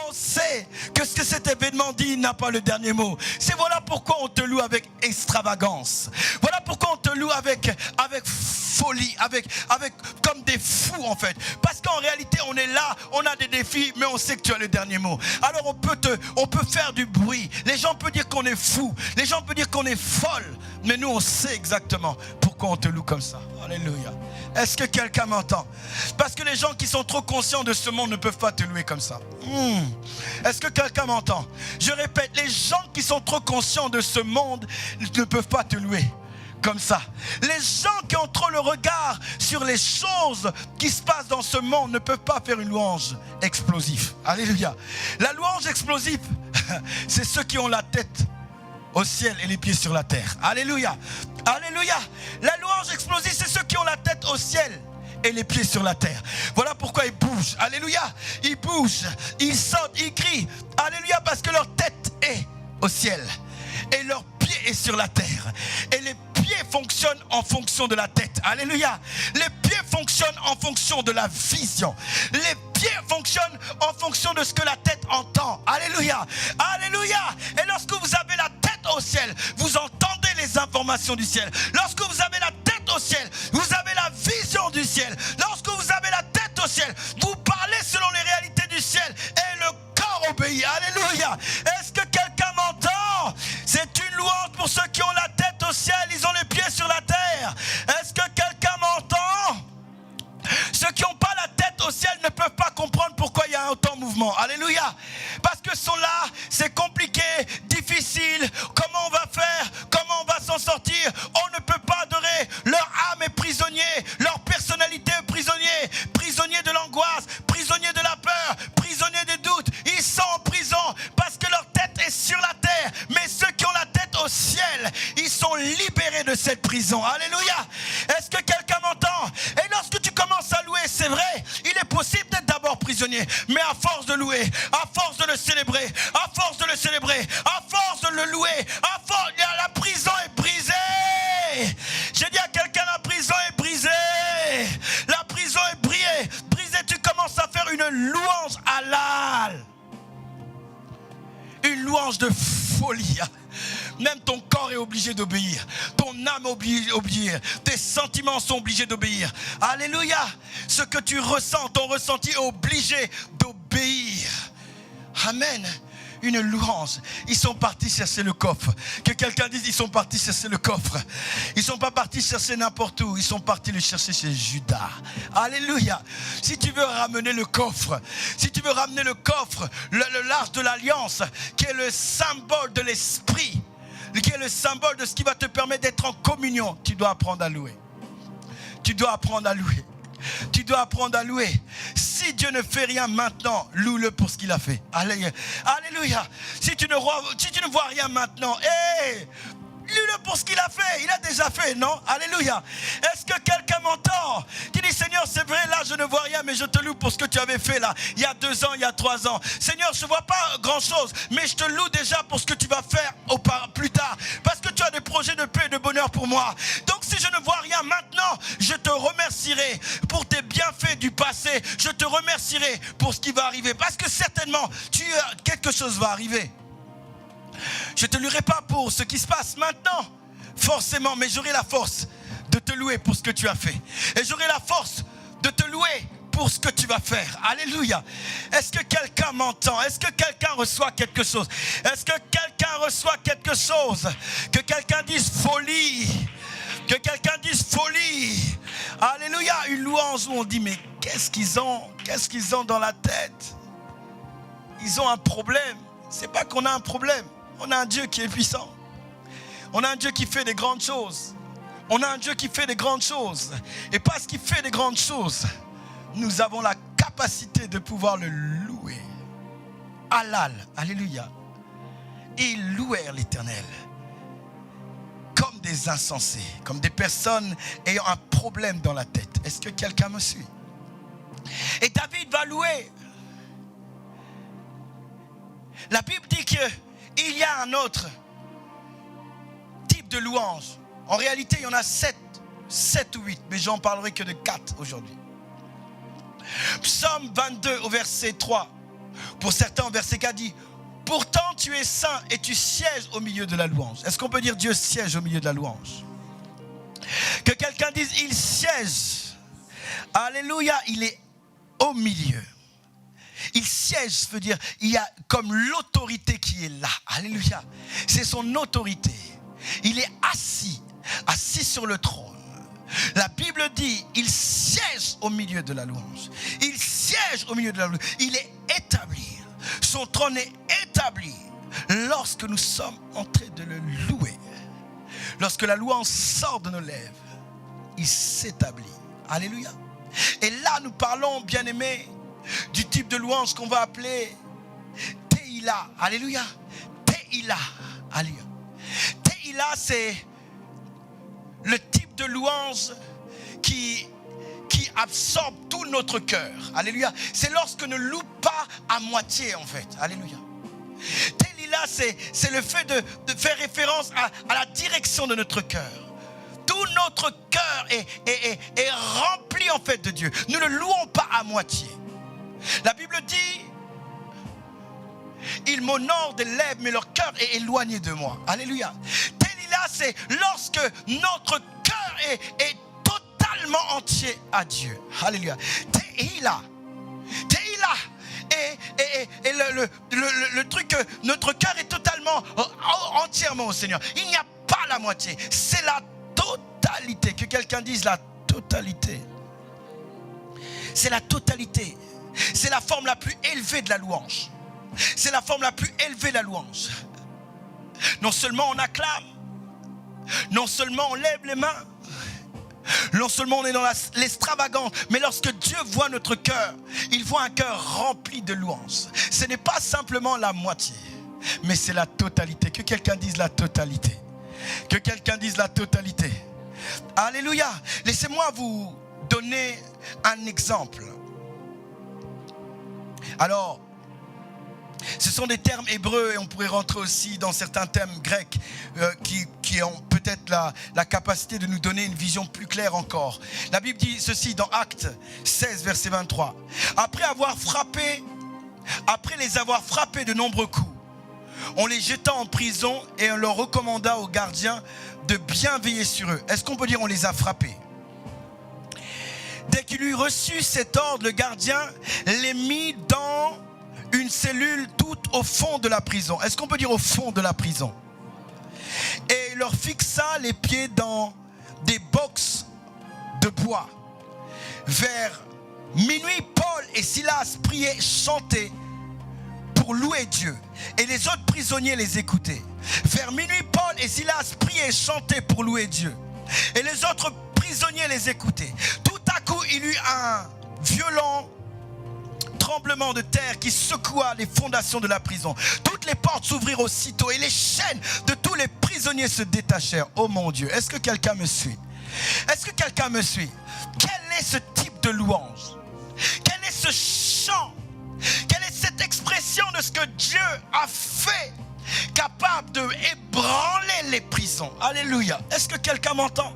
On sait que ce que cet événement dit n'a pas le dernier mot. C'est voilà pourquoi on te loue avec extravagance. Voilà pourquoi on te loue avec folie, avec comme des fous en fait. Parce qu'en réalité on est là, on a des défis, mais on sait que tu as le dernier mot. Alors on peut faire du bruit. Les gens peuvent dire qu'on est fou. Les gens peuvent dire qu'on est folle. Mais nous on sait exactement pourquoi on te loue comme ça. Alléluia. Est-ce que quelqu'un m'entend? Parce que les gens qui sont trop conscients de ce monde ne peuvent pas te louer comme ça. Est-ce que quelqu'un m'entend? Je répète, les gens qui sont trop conscients de ce monde ne peuvent pas te louer comme ça. Les gens qui ont trop le regard sur les choses qui se passent dans ce monde ne peuvent pas faire une louange explosive. Alléluia. La louange explosive, c'est ceux qui ont la tête au ciel et les pieds sur la terre. Alléluia. Alléluia. La louange explosive, c'est ceux qui ont la tête au ciel et les pieds sur la terre. Voilà pourquoi ils bougent. Alléluia. Ils bougent, ils sautent, ils crient. Alléluia, parce que leur tête est au ciel et leur pied est sur la terre. Et les pieds fonctionnent en fonction de la tête. Alléluia. Les pieds fonctionnent en fonction de la vision. Les pieds fonctionnent en fonction de ce que la tête entend. Alléluia. Alléluia. Et lorsque vous avez la tête au ciel, vous entendez les informations du ciel. Lorsque vous avez la tête au ciel, vous avez la vision du ciel. Lorsque vous avez la tête au ciel, vous parlez selon les réalités du ciel et le corps obéit. Alléluia. Est-ce que quelqu'un m'entend? C'est une louange pour ceux qui ont la tête au ciel, ils ont les pieds sur la terre. Est-ce que quelqu'un m'entend? Ceux qui n'ont pas la tête au ciel ne peuvent pas comprendre pourquoi il y a autant de mouvement. Alléluia. Parce que sont là, c'est compliqué, difficile. Comment on va faire? Comment on va s'en sortir? On ne peut pas adorer. Leur âme est prisonnier. Leur personnalité est prisonnier. Prisonnier de l'angoisse. Prisonnier de la peur. Prisonnier des doutes. Ils sont en prison parce que leur tête est sur la terre. Mais ceux qui ont la tête au ciel, ils sont libérés de cette prison. Alléluia. Est-ce que quelqu'un m'entend? Et lorsque tu commences à louer, c'est vrai, il est possible d'être d'abord prisonnier, mais à force de louer, à force de le célébrer, à force de le célébrer, à force de le louer, à force, la prison est brisée. J'ai dit à quelqu'un, la prison est brisée. La prison est brisée. Tu commences à faire une louange halal. louange de folie. Même ton corps est obligé d'obéir. Ton âme est obligée d'obéir. Tes sentiments sont obligés d'obéir. Alléluia. Ce que tu ressens, ton ressenti est obligé d'obéir. Amen. Une louange. Ils sont partis chercher le coffre. Que quelqu'un dise, ils sont partis chercher le coffre. Ils ne sont pas partis chercher n'importe où. Ils sont partis le chercher chez Judas. Alléluia. Si tu veux ramener le coffre, si tu veux ramener le coffre, l'arche de l'alliance, qui est le symbole de l'esprit, qui est le symbole de ce qui va te permettre d'être en communion, tu dois apprendre à louer. Tu dois apprendre à louer. Tu dois apprendre à louer. Si Dieu ne fait rien maintenant, loue-le pour ce qu'il a fait. Alléluia. Si tu ne vois rien maintenant, loue-le pour ce qu'il a fait. Il a déjà fait, non? Alléluia. Est-ce que quelqu'un m'entend? Qui dit, Seigneur, c'est vrai, là je ne vois rien, mais je te loue pour ce que tu avais fait là, il y a 2 ans, il y a 3 ans. Seigneur, je ne vois pas grand chose, mais je te loue déjà pour ce que tu vas faire plus tard. Parce que tu as des projets de paix et de bonheur pour moi. Donc si je ne vois rien maintenant, je te remercierai pour tes bienfaits du passé. Je te remercierai pour ce qui va arriver. Parce que certainement, quelque chose va arriver. Je ne te louerai pas pour ce qui se passe maintenant, forcément, mais j'aurai la force de te louer pour ce que tu as fait. Et j'aurai la force de te louer pour ce que tu vas faire. Alléluia. Est-ce que quelqu'un m'entend? Est-ce que quelqu'un reçoit quelque chose? Est-ce que quelqu'un reçoit quelque chose? Que quelqu'un dise folie. Que quelqu'un dise folie. Alléluia. Une louange où on dit, mais qu'est-ce qu'ils ont dans la tête? Ils ont un problème. C'est pas qu'on a un problème. On a un Dieu qui est puissant. On a un Dieu qui fait des grandes choses. On a un Dieu qui fait des grandes choses. Et parce qu'il fait des grandes choses, nous avons la capacité de pouvoir le louer. Halal, alléluia. Ils louèrent l'Éternel comme des insensés, comme des personnes ayant un problème dans la tête. Est-ce que quelqu'un me suit? Et David va louer. La Bible dit qu'il y a un autre type de louange. En réalité, il y en a 7 ou 8, mais j'en parlerai que de 4 aujourd'hui. Psaume 22 au verset 3. Pour certains, au verset 4 dit, pourtant tu es saint et tu sièges au milieu de la louange. Est-ce qu'on peut dire Dieu siège au milieu de la louange? Que quelqu'un dise, il siège. Alléluia, il est au milieu. Il siège, ça veut dire, il y a comme l'autorité qui est là. Alléluia. C'est son autorité. Il est assis sur le trône. La Bible dit, il siège au milieu de la louange. Il siège au milieu de la louange. Il est établi. Son trône est établi lorsque nous sommes en train de le louer. Lorsque la louange sort de nos lèvres, il s'établit. Alléluia. Et là, nous parlons, bien-aimés, du type de louange qu'on va appeler Tehila. Alléluia. Tehila. Alléluia. Tehila, c'est le type de louange qui absorbe tout notre cœur. Alléluia. C'est lorsque ne loue pas à moitié, en fait. Alléluia. Tehila, c'est le fait de faire référence à la direction de notre cœur. Tout notre cœur est rempli, en fait, de Dieu. Nous ne louons pas à moitié. La Bible dit, ils m'honorent des lèvres, mais leur cœur est éloigné de moi. Alléluia. Tehila, c'est lorsque notre cœur est totalement entier à Dieu. Alléluia. Tehila. Et le truc que notre cœur est totalement, entièrement au Seigneur. Il n'y a pas la moitié. C'est la totalité. Que quelqu'un dise la totalité. C'est la totalité. C'est la forme la plus élevée de la louange. C'est la forme la plus élevée de la louange. Non seulement on acclame, non seulement on lève les mains, non seulement on est dans l'extravagance, mais lorsque Dieu voit notre cœur, il voit un cœur rempli de louange. Ce n'est pas simplement la moitié, mais c'est la totalité. Que quelqu'un dise la totalité. Que quelqu'un dise la totalité. Alléluia. Laissez-moi vous donner un exemple. Alors, ce sont des termes hébreux et on pourrait rentrer aussi dans certains termes grecs qui ont peut-être la capacité de nous donner une vision plus claire encore. La Bible dit ceci dans Actes 16, verset 23. Après les avoir frappés de nombreux coups, on les jeta en prison et on leur recommanda aux gardiens de bien veiller sur eux. Est-ce qu'on peut dire on les a frappés? Dès qu'il eut reçu cet ordre, le gardien les mit dans une cellule tout au fond de la prison. Est-ce qu'on peut dire au fond de la prison? Et il leur fixa les pieds dans des boxes de bois. Vers minuit, Paul et Silas priaient, chantaient pour louer Dieu. Et les autres prisonniers les écoutaient. Vers minuit, Paul et Silas priaient et chantaient pour louer Dieu. Et les autres prisonniers les écoutaient. Tout à coup, il y eut un violent tremblement de terre qui secoua les fondations de la prison. Toutes les portes s'ouvrirent aussitôt et les chaînes de tous les prisonniers se détachèrent. Oh mon Dieu, est-ce que quelqu'un me suit? Est-ce que quelqu'un me suit? Quel est ce type de louange? Quel est ce chant? Quelle est cette expression de ce que Dieu a fait, capable de ébranler les prisons? Alléluia. Est-ce que quelqu'un m'entend?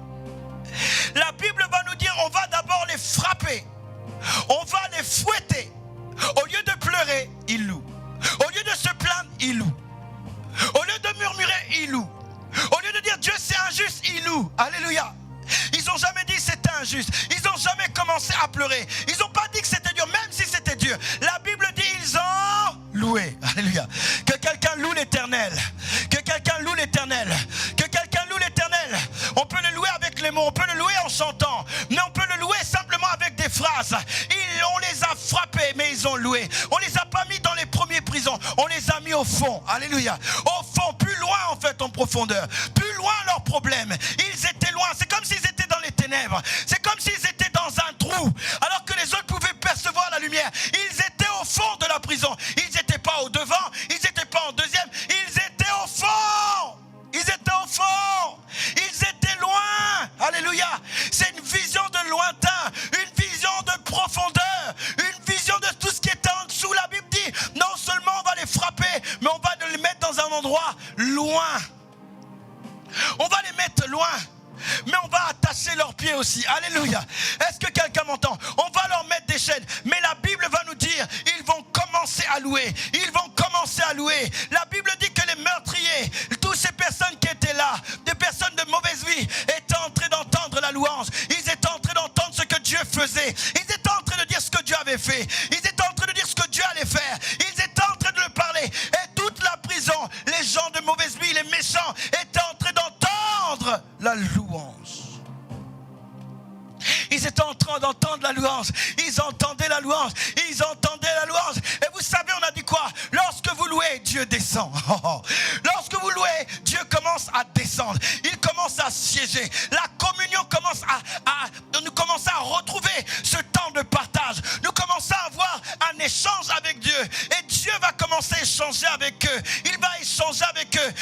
La Bible va nous dire, on va d'abord les frapper, on va les fouetter. Au lieu de pleurer, il loue. Au lieu de se plaindre, il loue. Au lieu de murmurer, il loue. Au lieu de dire Dieu c'est injuste, il loue. Alléluia. Ils n'ont jamais dit c'était injuste. Ils n'ont jamais commencé à pleurer. Ils n'ont pas dit que c'était dur, même si c'était dur. La Bible dit ils ont loué. Alléluia. Que quelqu'un loue l'Éternel. Que quelqu'un loue l'Éternel. Que quelqu'un loue l'Éternel. On peut le louer avec les mots, on peut le louer en chantant, mais on peut le louer simplement avec des phrases. On les a frappés, mais ils ont loué. On les a pas mis dans les premières prisons, on les a mis au fond. Alléluia. Au fond, plus loin en fait en profondeur. Plus loin leurs problèmes. Ils étaient loin, c'est comme s'ils étaient dans les ténèbres. C'est comme s'ils étaient dans un trou, alors que les autres pouvaient percevoir la lumière. Ils étaient au fond de la prison. Ils n'étaient pas au devant, ils n'étaient pas en deuxième, ils étaient au fond. Ils étaient au fond. Ils étaient loin. Alléluia. C'est une vision de lointain, une vision de profondeur, une vision de tout ce qui était en dessous. La Bible dit, non seulement on va les frapper, mais on va les mettre dans un endroit loin. On va les mettre loin. Mais on va attacher leurs pieds aussi. Alléluia. Est-ce que quelqu'un m'entend? On va leur mettre des chaînes. Mais la Bible va nous dire, ils vont commencer à louer. Ils vont commencer à louer. La Bible dit que les meurtriers, toutes ces personnes qui étaient là, des personnes de mauvaise vie, étaient en train d'entendre la louange. Ils étaient en train d'entendre ce que Dieu faisait. Ils étaient en train de dire ce que Dieu avait fait. Ils étaient en train de dire ce que Dieu allait faire. Ils étaient en train de le parler. Et toute la prison, les gens de mauvaise vie, les méchants, étaient en train d'entendre la louange. Ils étaient en train d'entendre la louange. Ils entendaient la louange. Ils entendaient la louange. Et vous savez, on a dit quoi? Lorsque vous louez, Dieu descend. Lorsque vous louez, Dieu commence à descendre. Il commence à siéger. La communion commence nous commençons à retrouver ce temps de partage. Nous commençons à avoir un échange avec Dieu. Et Dieu va commencer à échanger avec eux. Il va échanger avec eux.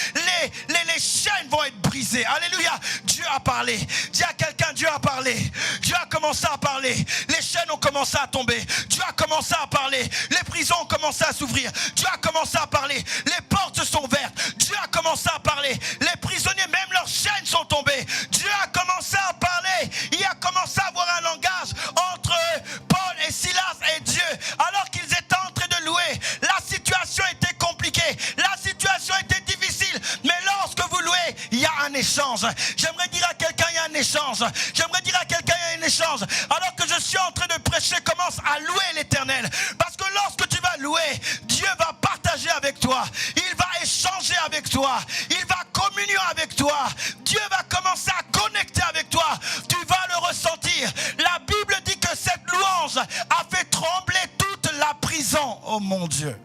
Les chaînes vont être brisées. Alléluia. Dieu a parlé. Dis à quelqu'un, Dieu a parlé. Dieu a commencé à parler. Les chaînes ont commencé à tomber. Dieu a commencé à parler. Les prisons ont commencé à s'ouvrir. Dieu a commencé à parler. Les portes se sont ouvertes. Dieu a commencé à parler. Les prisonniers, même leurs chaînes sont tombées. Dieu a commencé à parler. Il a commencé à avoir un langage entre Paul et Silas et Dieu. Alors qu'ils étaient en train de louer, la situation était compliquée. La situation était difficile. Mais lorsque vous louez, il y a un échange. J'aimerais dire à quelqu'un, il y a un échange. J'aimerais dire à quelqu'un, il y a un échange. Alors que je suis en train de prêcher, commence à louer l'Éternel. Parce que lorsque tu vas louer, Dieu va partager avec toi. Il va échanger avec toi. Il va communier avec toi. Dieu va commencer à connecter avec toi. Tu vas le ressentir. La Bible dit que cette louange a fait trembler toute la prison. Oh mon Dieu.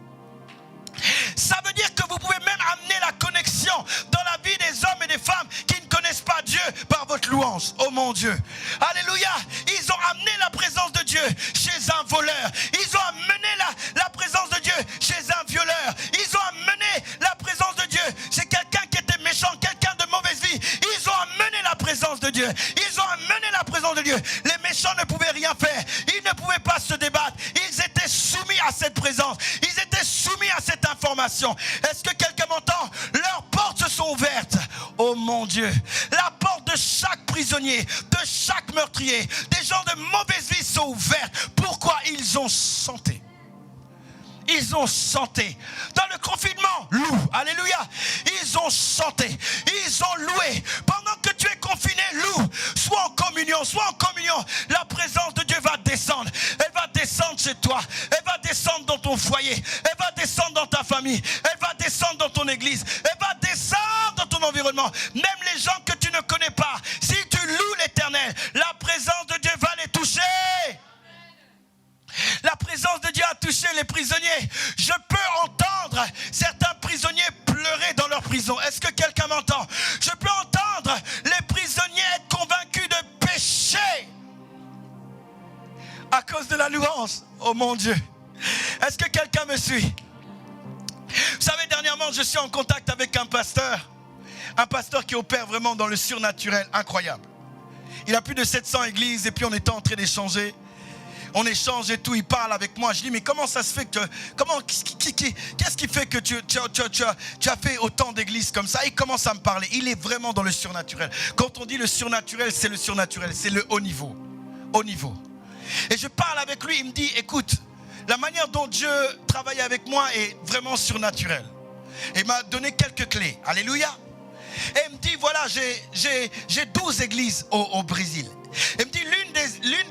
Ça veut dire que vous pouvez même amener la connexion dans la vie des hommes et des femmes qui ne connaissent pas Dieu par votre louange. Oh mon Dieu. Alléluia. Ils ont amené la présence de Dieu chez un voleur. Ils ont amené la présence de Dieu chez un violeur. Ils ont amené la présence de Dieu chez quelqu'un qui était méchant, quelqu'un de mauvaise vie. Ils ont amené la présence de Dieu. Ils ont amené la présence de Dieu. Les méchants ne pouvaient rien faire. Ils ne pouvaient pas se débattre. Ils étaient soumis à cette présence. Ils étaient soumis à cette information. Est-ce que quelqu'un m'entend? Leurs portes se sont ouvertes. Oh mon Dieu. La porte de chaque prisonnier, de chaque meurtrier, des gens de mauvaise vie sont ouvertes. Pourquoi? Ils ont chanté. ils ont chanté. Dans le confinement, loue, alléluia. Ils ont chanté, ils ont loué. Pendant que tu es confiné, loue. Sois en communion, La présence de Dieu va descendre. Elle va descendre chez toi. Elle va descendre dans ton foyer. Elle va descendre dans ta famille. Elle va descendre dans ton église. Elle va descendre dans ton environnement. Même les gens que tu ne connais pas. Si tu loues l'Éternel, la présence de Dieu va les toucher. La présence de Dieu a touché les prisonniers. Je peux entendre certains prisonniers pleurer dans leur prison. Est-ce que quelqu'un m'entend? Je peux entendre les prisonniers être convaincus de péché à cause de la louange. Oh mon Dieu. Est-ce que quelqu'un me suit? Vous savez, dernièrement, je suis en contact avec un pasteur qui opère vraiment dans le surnaturel, incroyable. Il a plus de 700 églises et puis on était en train d'échanger. On échange et tout, il parle avec moi. Je dis, mais comment ça se fait que... Qu'est-ce qui fait que tu as fait autant d'églises comme ça? Il commence à me parler. Il est vraiment dans le surnaturel. Quand on dit le surnaturel, c'est le surnaturel. C'est le haut niveau. Haut niveau. Et je parle avec lui, il me dit, écoute, la manière dont Dieu travaille avec moi est vraiment surnaturelle. Et il m'a donné quelques clés. Alléluia. Et il me dit, voilà, j'ai 12 églises au Brésil. Il me dit, l'une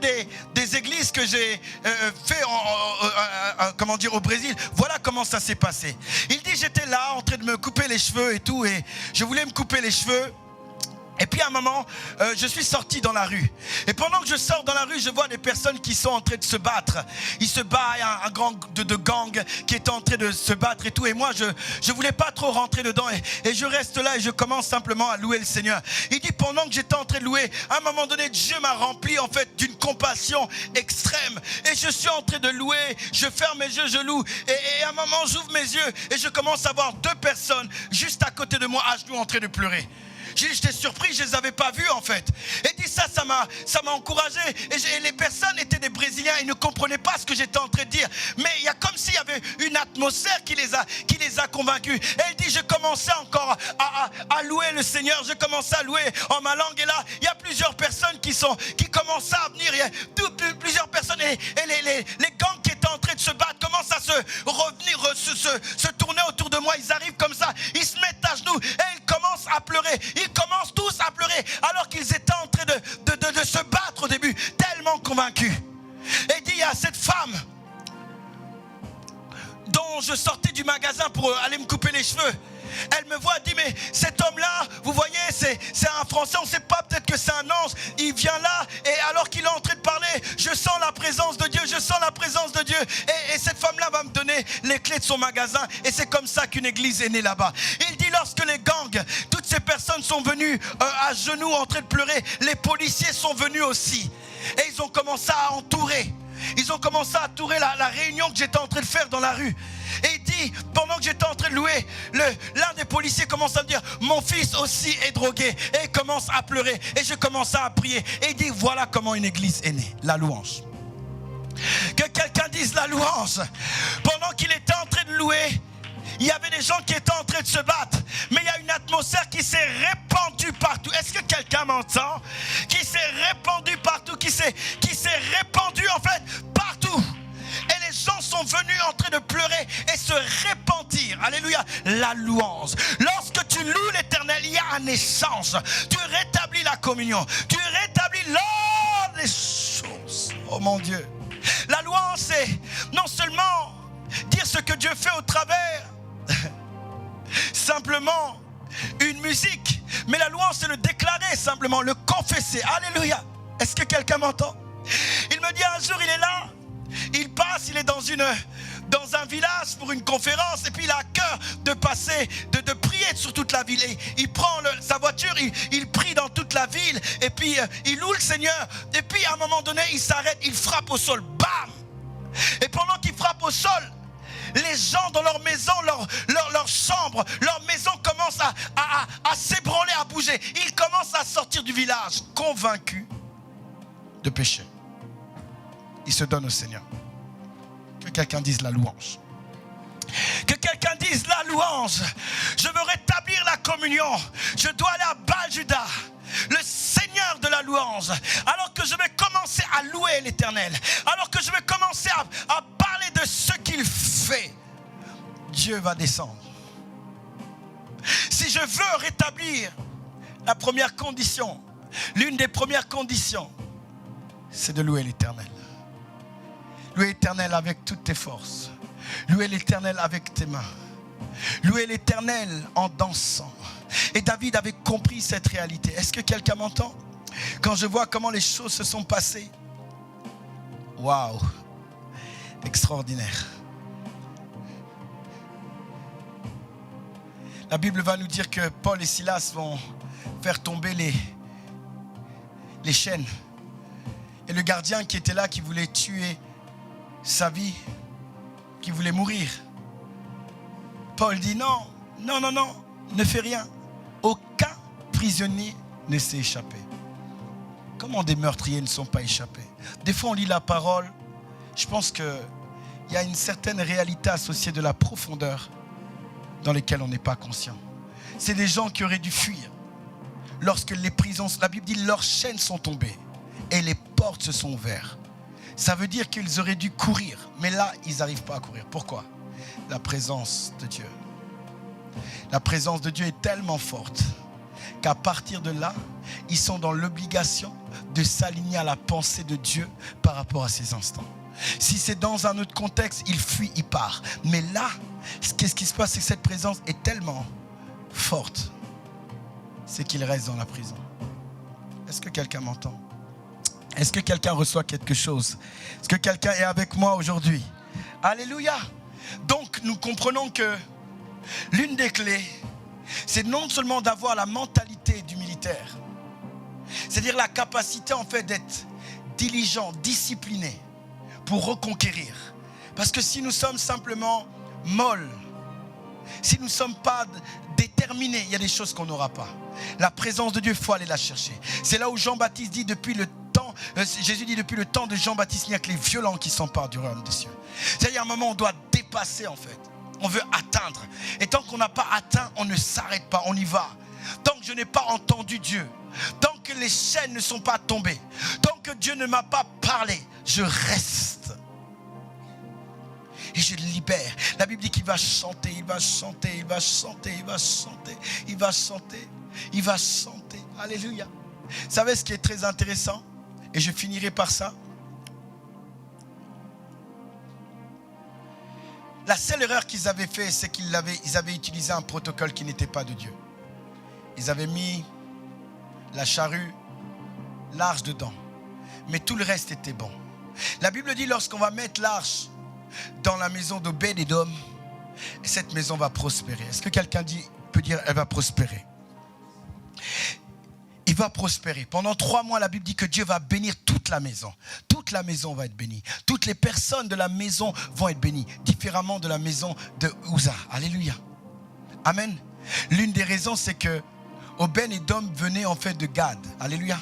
des églises que j'ai fait au Brésil, voilà comment ça s'est passé. Il dit, j'étais là en train de me couper les cheveux et tout, et je voulais me couper les cheveux. Et puis à un moment, je suis sorti dans la rue. Et pendant que je sors dans la rue, je vois des personnes qui sont en train de se battre. Ils se battent, il y a un grand de gang qui est en train de se battre et tout. Et moi, je voulais pas trop rentrer dedans. Et je reste là et je commence simplement à louer le Seigneur. Il dit, pendant que j'étais en train de louer, à un moment donné, Dieu m'a rempli en fait d'une compassion extrême. Et je suis en train de louer, je ferme mes yeux, je loue. Et à un moment, j'ouvre mes yeux et je commence à voir 2 personnes juste à côté de moi, à genoux, en train de pleurer. J'étais surpris, je ne les avais pas vus en fait. Et dit ça m'a encouragé. Et les personnes étaient des Brésiliens, ils ne comprenaient pas ce que j'étais en train de dire. Mais il y a comme s'il y avait une atmosphère qui les a convaincus. Et il dit, je commençais encore à louer le Seigneur, je commençais à louer en ma langue. Et là, il y a plusieurs personnes qui commençaient à venir. Il y a plusieurs personnes et les gangs qui étaient en train de se battre commencent à se tourner autour de moi. Ils arrivent comme ça, ils se mettent à genoux et ils commencent à pleurer. Ils commencent tous à pleurer alors qu'ils étaient en train de se battre au début, tellement convaincus. Et il dit, il y a cette femme dont je sortais du magasin pour aller me couper les cheveux. Elle me voit, elle dit, mais cet homme-là, vous voyez, c'est un Français, on ne sait pas, peut-être que c'est un ange. Il vient là, et alors qu'il est en train de parler, je sens la présence de Dieu, je sens la présence de Dieu. Et cette femme-là va me donner les clés de son magasin, et c'est comme ça qu'une église est née là-bas. Il dit, lorsque les gangs, toutes ces personnes sont venues à genoux en train de pleurer, les policiers sont venus aussi. Et ils ont commencé à entourer. Ils ont commencé à entourer la réunion que j'étais en train de faire dans la rue. Et il dit, pendant que j'étais en train de louer, l'un des policiers commence à me dire, mon fils aussi est drogué. Et il commence à pleurer. Et je commence à prier. Et il dit, voilà comment une église est née. La louange. Que quelqu'un dise la louange. Pendant qu'il était en train de louer, il y avait des gens qui étaient en train de se battre. Mais il y a une atmosphère qui s'est répandue partout. Est-ce que quelqu'un m'entend? Qui s'est répandue partout. Qui s'est répandue en fait partout. Et les gens sont venus en train de pleurer et se répandir. Alléluia. La louange. Lorsque tu loues l'Éternel, il y a un échange. Tu rétablis la communion. Tu rétablis l'ordre des choses. Oh mon Dieu. La louange, c'est non seulement dire ce que Dieu fait au travers simplement une musique, mais la louange, c'est le déclarer simplement, le confesser. Alléluia. Est-ce que quelqu'un m'entend? Il me dit un jour, il est là, il passe, il est dans un village pour une conférence, et puis il a à cœur de passer, de prier sur toute la ville. Et il prend sa voiture, il prie dans toute la ville, et puis il loue le Seigneur. Et puis à un moment donné, il s'arrête, il frappe au sol, bam! Et pendant qu'il frappe au sol, les gens dans leur maison, leur chambre, leur maison commencent à s'ébranler, à bouger. Ils commencent à sortir du village, convaincus de péché. Ils se donnent au Seigneur. Que quelqu'un dise la louange. Que quelqu'un dise la louange. Je veux rétablir la communion. Je dois aller à Baal-Juda, le Seigneur de la louange. Alors que je vais commencer à louer l'Éternel. Alors que je vais commencer à parler de ce qu'il fait. Dieu va descendre. Si je veux rétablir la première condition, l'une des premières conditions, c'est de louer l'Éternel. Louer l'Éternel avec toutes tes forces. Louer l'Éternel avec tes mains. Louer l'Éternel en dansant. Et David avait compris cette réalité. Est-ce que quelqu'un m'entend? Quand je vois comment les choses se sont passées, waouh, extraordinaire. La Bible va nous dire que Paul et Silas vont faire tomber les chaînes. Et le gardien qui était là, qui voulait tuer sa vie, qui voulait mourir, Paul dit non, non, non, non, ne fais rien. Aucun prisonnier ne s'est échappé. Comment des meurtriers ne sont pas échappés? Des fois on lit la parole, je pense qu'il y a une certaine réalité associée de la profondeur dans lesquelles on n'est pas conscient. C'est des gens qui auraient dû fuir. Lorsque les prisons, la Bible dit, leurs chaînes sont tombées et les portes se sont ouvertes. Ça veut dire qu'ils auraient dû courir, mais là ils n'arrivent pas à courir. Pourquoi? La présence de Dieu. La présence de Dieu est tellement forte qu'à partir de là, ils sont dans l'obligation de s'aligner à la pensée de Dieu par rapport à ces instants. Si c'est dans un autre contexte, il fuit, il part. Mais là, qu'est-ce qui se passe? C'est que cette présence est tellement forte, c'est qu'il reste dans la prison. Est-ce que quelqu'un m'entend? Est-ce que quelqu'un reçoit quelque chose? Est-ce que quelqu'un est avec moi aujourd'hui? Alléluia! Donc nous comprenons que l'une des clés, c'est non seulement d'avoir la mentalité du militaire, c'est-à-dire la capacité en fait d'être diligent, discipliné pour reconquérir. Parce que si nous sommes simplement molles, si nous ne sommes pas déterminés, il y a des choses qu'on n'aura pas. La présence de Dieu, il faut aller la chercher. C'est là où Jean-Baptiste dit Jésus dit depuis le temps de Jean-Baptiste, il n'y a que les violents qui s'emparent du royaume des cieux. C'est-à-dire à un moment on doit dépasser en fait. On veut atteindre. Et tant qu'on n'a pas atteint, on ne s'arrête pas, on y va. Tant que je n'ai pas entendu Dieu, tant que les chaînes ne sont pas tombées, tant que Dieu ne m'a pas parlé, je reste. Et je libère. La Bible dit qu'il va chanter, il va chanter, il va chanter, il va chanter, il va chanter, il va chanter. Alléluia. Vous savez ce qui est très intéressant? Et je finirai par ça. La seule erreur qu'ils avaient fait, c'est qu'ils avaient utilisé un protocole qui n'était pas de Dieu. Ils avaient mis la charrue, l'arche dedans. Mais tout le reste était bon. La Bible dit lorsqu'on va mettre l'arche dans la maison d'Obed-Édom, cette maison va prospérer. Est-ce que quelqu'un peut dire elle va prospérer? Il va prospérer. Pendant 3 mois, la Bible dit que Dieu va bénir toute la maison. Toute la maison va être bénie. Toutes les personnes de la maison vont être bénies. Différemment de la maison de Uza. Alléluia. Amen. L'une des raisons, c'est que Obed-Édom venait en fait de Gad. Alléluia.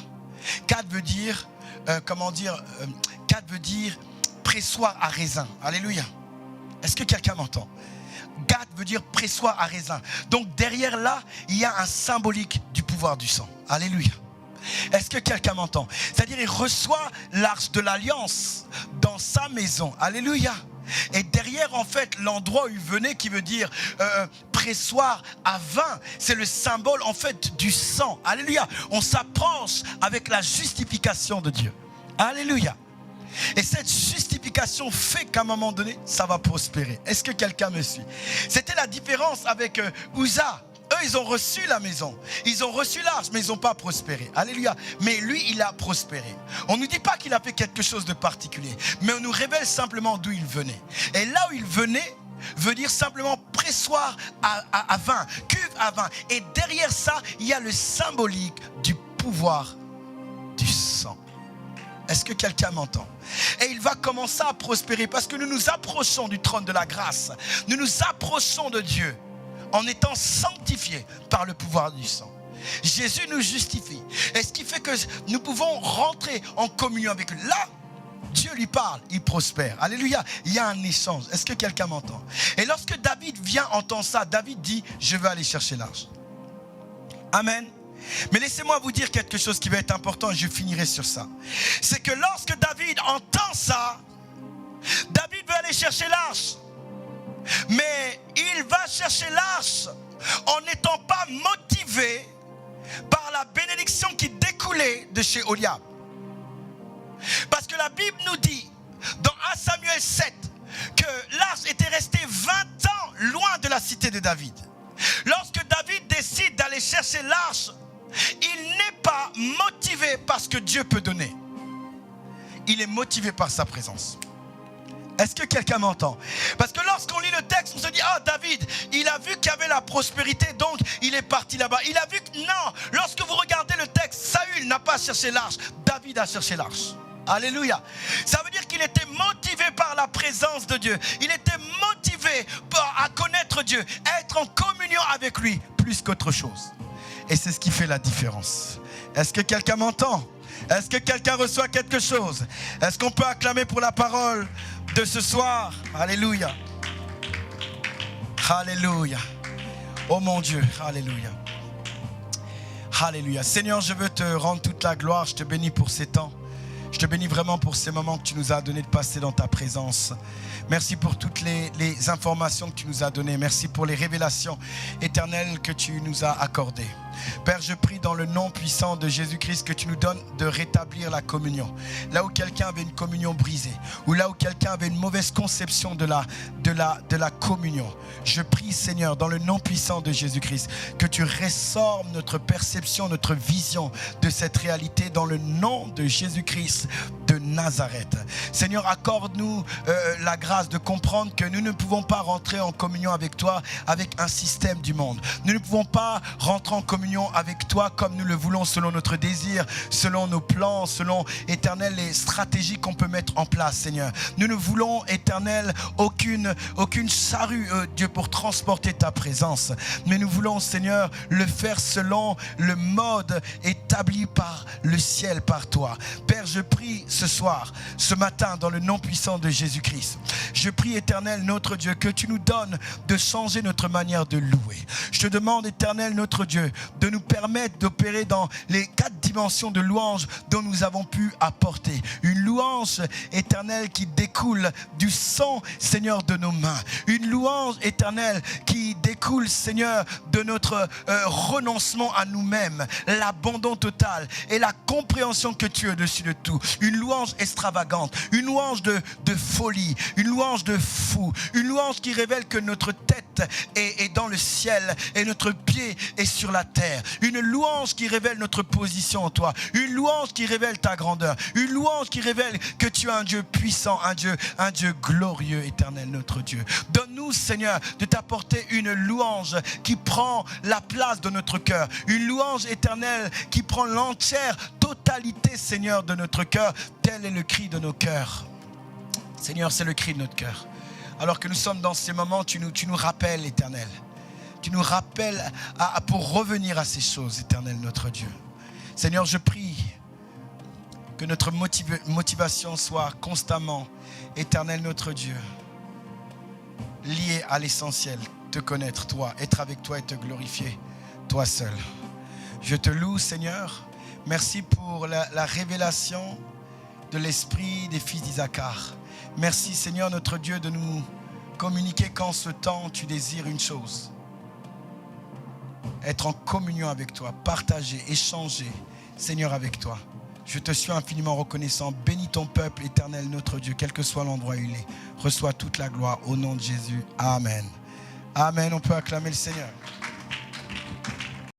Gad veut dire, Gad veut dire pressoir à raisin. Alléluia. Est-ce que quelqu'un m'entend? Gad veut dire pressoir à raisin. Donc derrière là, il y a un symbolique du pouvoir du sang. Alléluia. Est-ce que quelqu'un m'entend? C'est-à-dire il reçoit l'arche de l'alliance dans sa maison. Alléluia. Et derrière en fait l'endroit où il venait qui veut dire pressoir à vin, c'est le symbole en fait du sang. Alléluia. On s'approche avec la justification de Dieu. Alléluia. Et cette justification fait qu'à un moment donné, ça va prospérer. Est-ce que quelqu'un me suit? C'était la différence avec Uza. Eux, ils ont reçu la maison. Ils ont reçu l'arche, mais ils n'ont pas prospéré. Alléluia. Mais lui, il a prospéré. On ne nous dit pas qu'il a fait quelque chose de particulier, mais on nous révèle simplement d'où il venait. Et là où il venait, veut dire simplement pressoir à vin, cuve à vin. Et derrière ça, il y a le symbolique du pouvoir du sang. Est-ce que quelqu'un m'entend? Et il va commencer à prospérer parce que nous nous approchons du trône de la grâce. Nous nous approchons de Dieu en étant sanctifiés par le pouvoir du sang. Jésus nous justifie. Et ce qui fait que nous pouvons rentrer en communion avec lui. Là, Dieu lui parle, il prospère. Alléluia. Il y a un échange. Est-ce que quelqu'un m'entend? Et lorsque David vient entendre ça, David dit, je vais aller chercher l'arche. Amen. Mais laissez-moi vous dire quelque chose qui va être important et je finirai sur ça. C'est que lorsque David entend ça, David veut aller chercher l'arche. Mais il cherché l'arche en n'étant pas motivé par la bénédiction qui découlait de chez Oliab. Parce que la Bible nous dit, dans 1 Samuel 7, que l'arche était restée 20 ans loin de la cité de David. Lorsque David décide d'aller chercher l'arche, il n'est pas motivé par ce que Dieu peut donner. Il est motivé par sa présence. Est-ce que quelqu'un m'entend? Parce que lorsqu'on lit le texte, on se dit, ah, David, il a vu qu'il y avait la prospérité, donc il est parti là-bas. Il a vu que non, lorsque vous regardez le texte, Saül n'a pas cherché l'arche, David a cherché l'arche. Alléluia. Ça veut dire qu'il était motivé par la présence de Dieu. Il était motivé à connaître Dieu, à être en communion avec lui, plus qu'autre chose. Et c'est ce qui fait la différence. Est-ce que quelqu'un m'entend? Est-ce que quelqu'un reçoit quelque chose? Est-ce qu'on peut acclamer pour la parole de ce soir? Alléluia. Alléluia. Oh mon Dieu, alléluia. Alléluia. Seigneur, je veux te rendre toute la gloire. Je te bénis pour ces temps. Je te bénis vraiment pour ces moments que tu nous as donné de passer dans ta présence. Merci pour toutes les informations que tu nous as données. Merci pour les révélations éternelles que tu nous as accordées. Père, je prie dans le nom puissant de Jésus-Christ que tu nous donnes de rétablir la communion. Là où quelqu'un avait une communion brisée, ou là où quelqu'un avait une mauvaise conception de la communion. Je prie, Seigneur, dans le nom puissant de Jésus-Christ, que tu restaures notre perception, notre vision de cette réalité dans le nom de Jésus-Christ de Nazareth. Seigneur, accorde-nous la grâce de comprendre que nous ne pouvons pas rentrer en communion avec toi avec un système du monde. Nous ne pouvons pas rentrer en communion avec toi comme nous le voulons, selon notre désir, selon nos plans, selon, éternel, les stratégies qu'on peut mettre en place, Seigneur. Nous ne voulons, éternel, aucune charrue, Dieu, pour transporter ta présence. Mais nous voulons, Seigneur, le faire selon le mode établi par le ciel, par toi. Père, je prie ce soir, ce matin, dans le nom puissant de Jésus-Christ. Je prie, éternel, notre Dieu, que tu nous donnes de changer notre manière de louer. Je te demande, éternel, notre Dieu, de nous permettre d'opérer dans les 4 dimensions de louange dont nous avons pu apporter. Une louange éternelle qui découle du sang, Seigneur, de nos mains. Une louange éternelle qui découle, Seigneur, de notre renoncement à nous-mêmes, l'abandon total et la compréhension que tu es au-dessus de tout. Une louange extravagante, une louange de folie, une louange de fou, une louange qui révèle que notre tête est dans le ciel et notre pied est sur la terre. Une louange qui révèle notre position en toi. Une louange qui révèle ta grandeur. Une louange qui révèle que tu es un Dieu puissant, un Dieu glorieux, éternel, notre Dieu. Donne-nous, Seigneur, de t'apporter une louange qui prend la place de notre cœur. Une louange éternelle qui prend l'entière totalité, Seigneur, de notre cœur. Tel est le cri de nos cœurs. Seigneur, c'est le cri de notre cœur. Alors que nous sommes dans ces moments, tu nous rappelles, éternel. Tu nous rappelles pour revenir à ces choses, éternel, notre Dieu. Seigneur, je prie que notre motivation soit constamment, éternel, notre Dieu, liée à l'essentiel, te connaître, toi, être avec toi et te glorifier, toi seul. Je te loue, Seigneur. Merci pour la révélation de l'esprit des fils d'Isaacar. Merci, Seigneur, notre Dieu, de nous communiquer qu'en ce temps, tu désires une chose. Être en communion avec toi, partager, échanger, Seigneur, avec toi. Je te suis infiniment reconnaissant. Bénis ton peuple, éternel, notre Dieu, quel que soit l'endroit où il est. Reçois toute la gloire au nom de Jésus. Amen. Amen. On peut acclamer le Seigneur.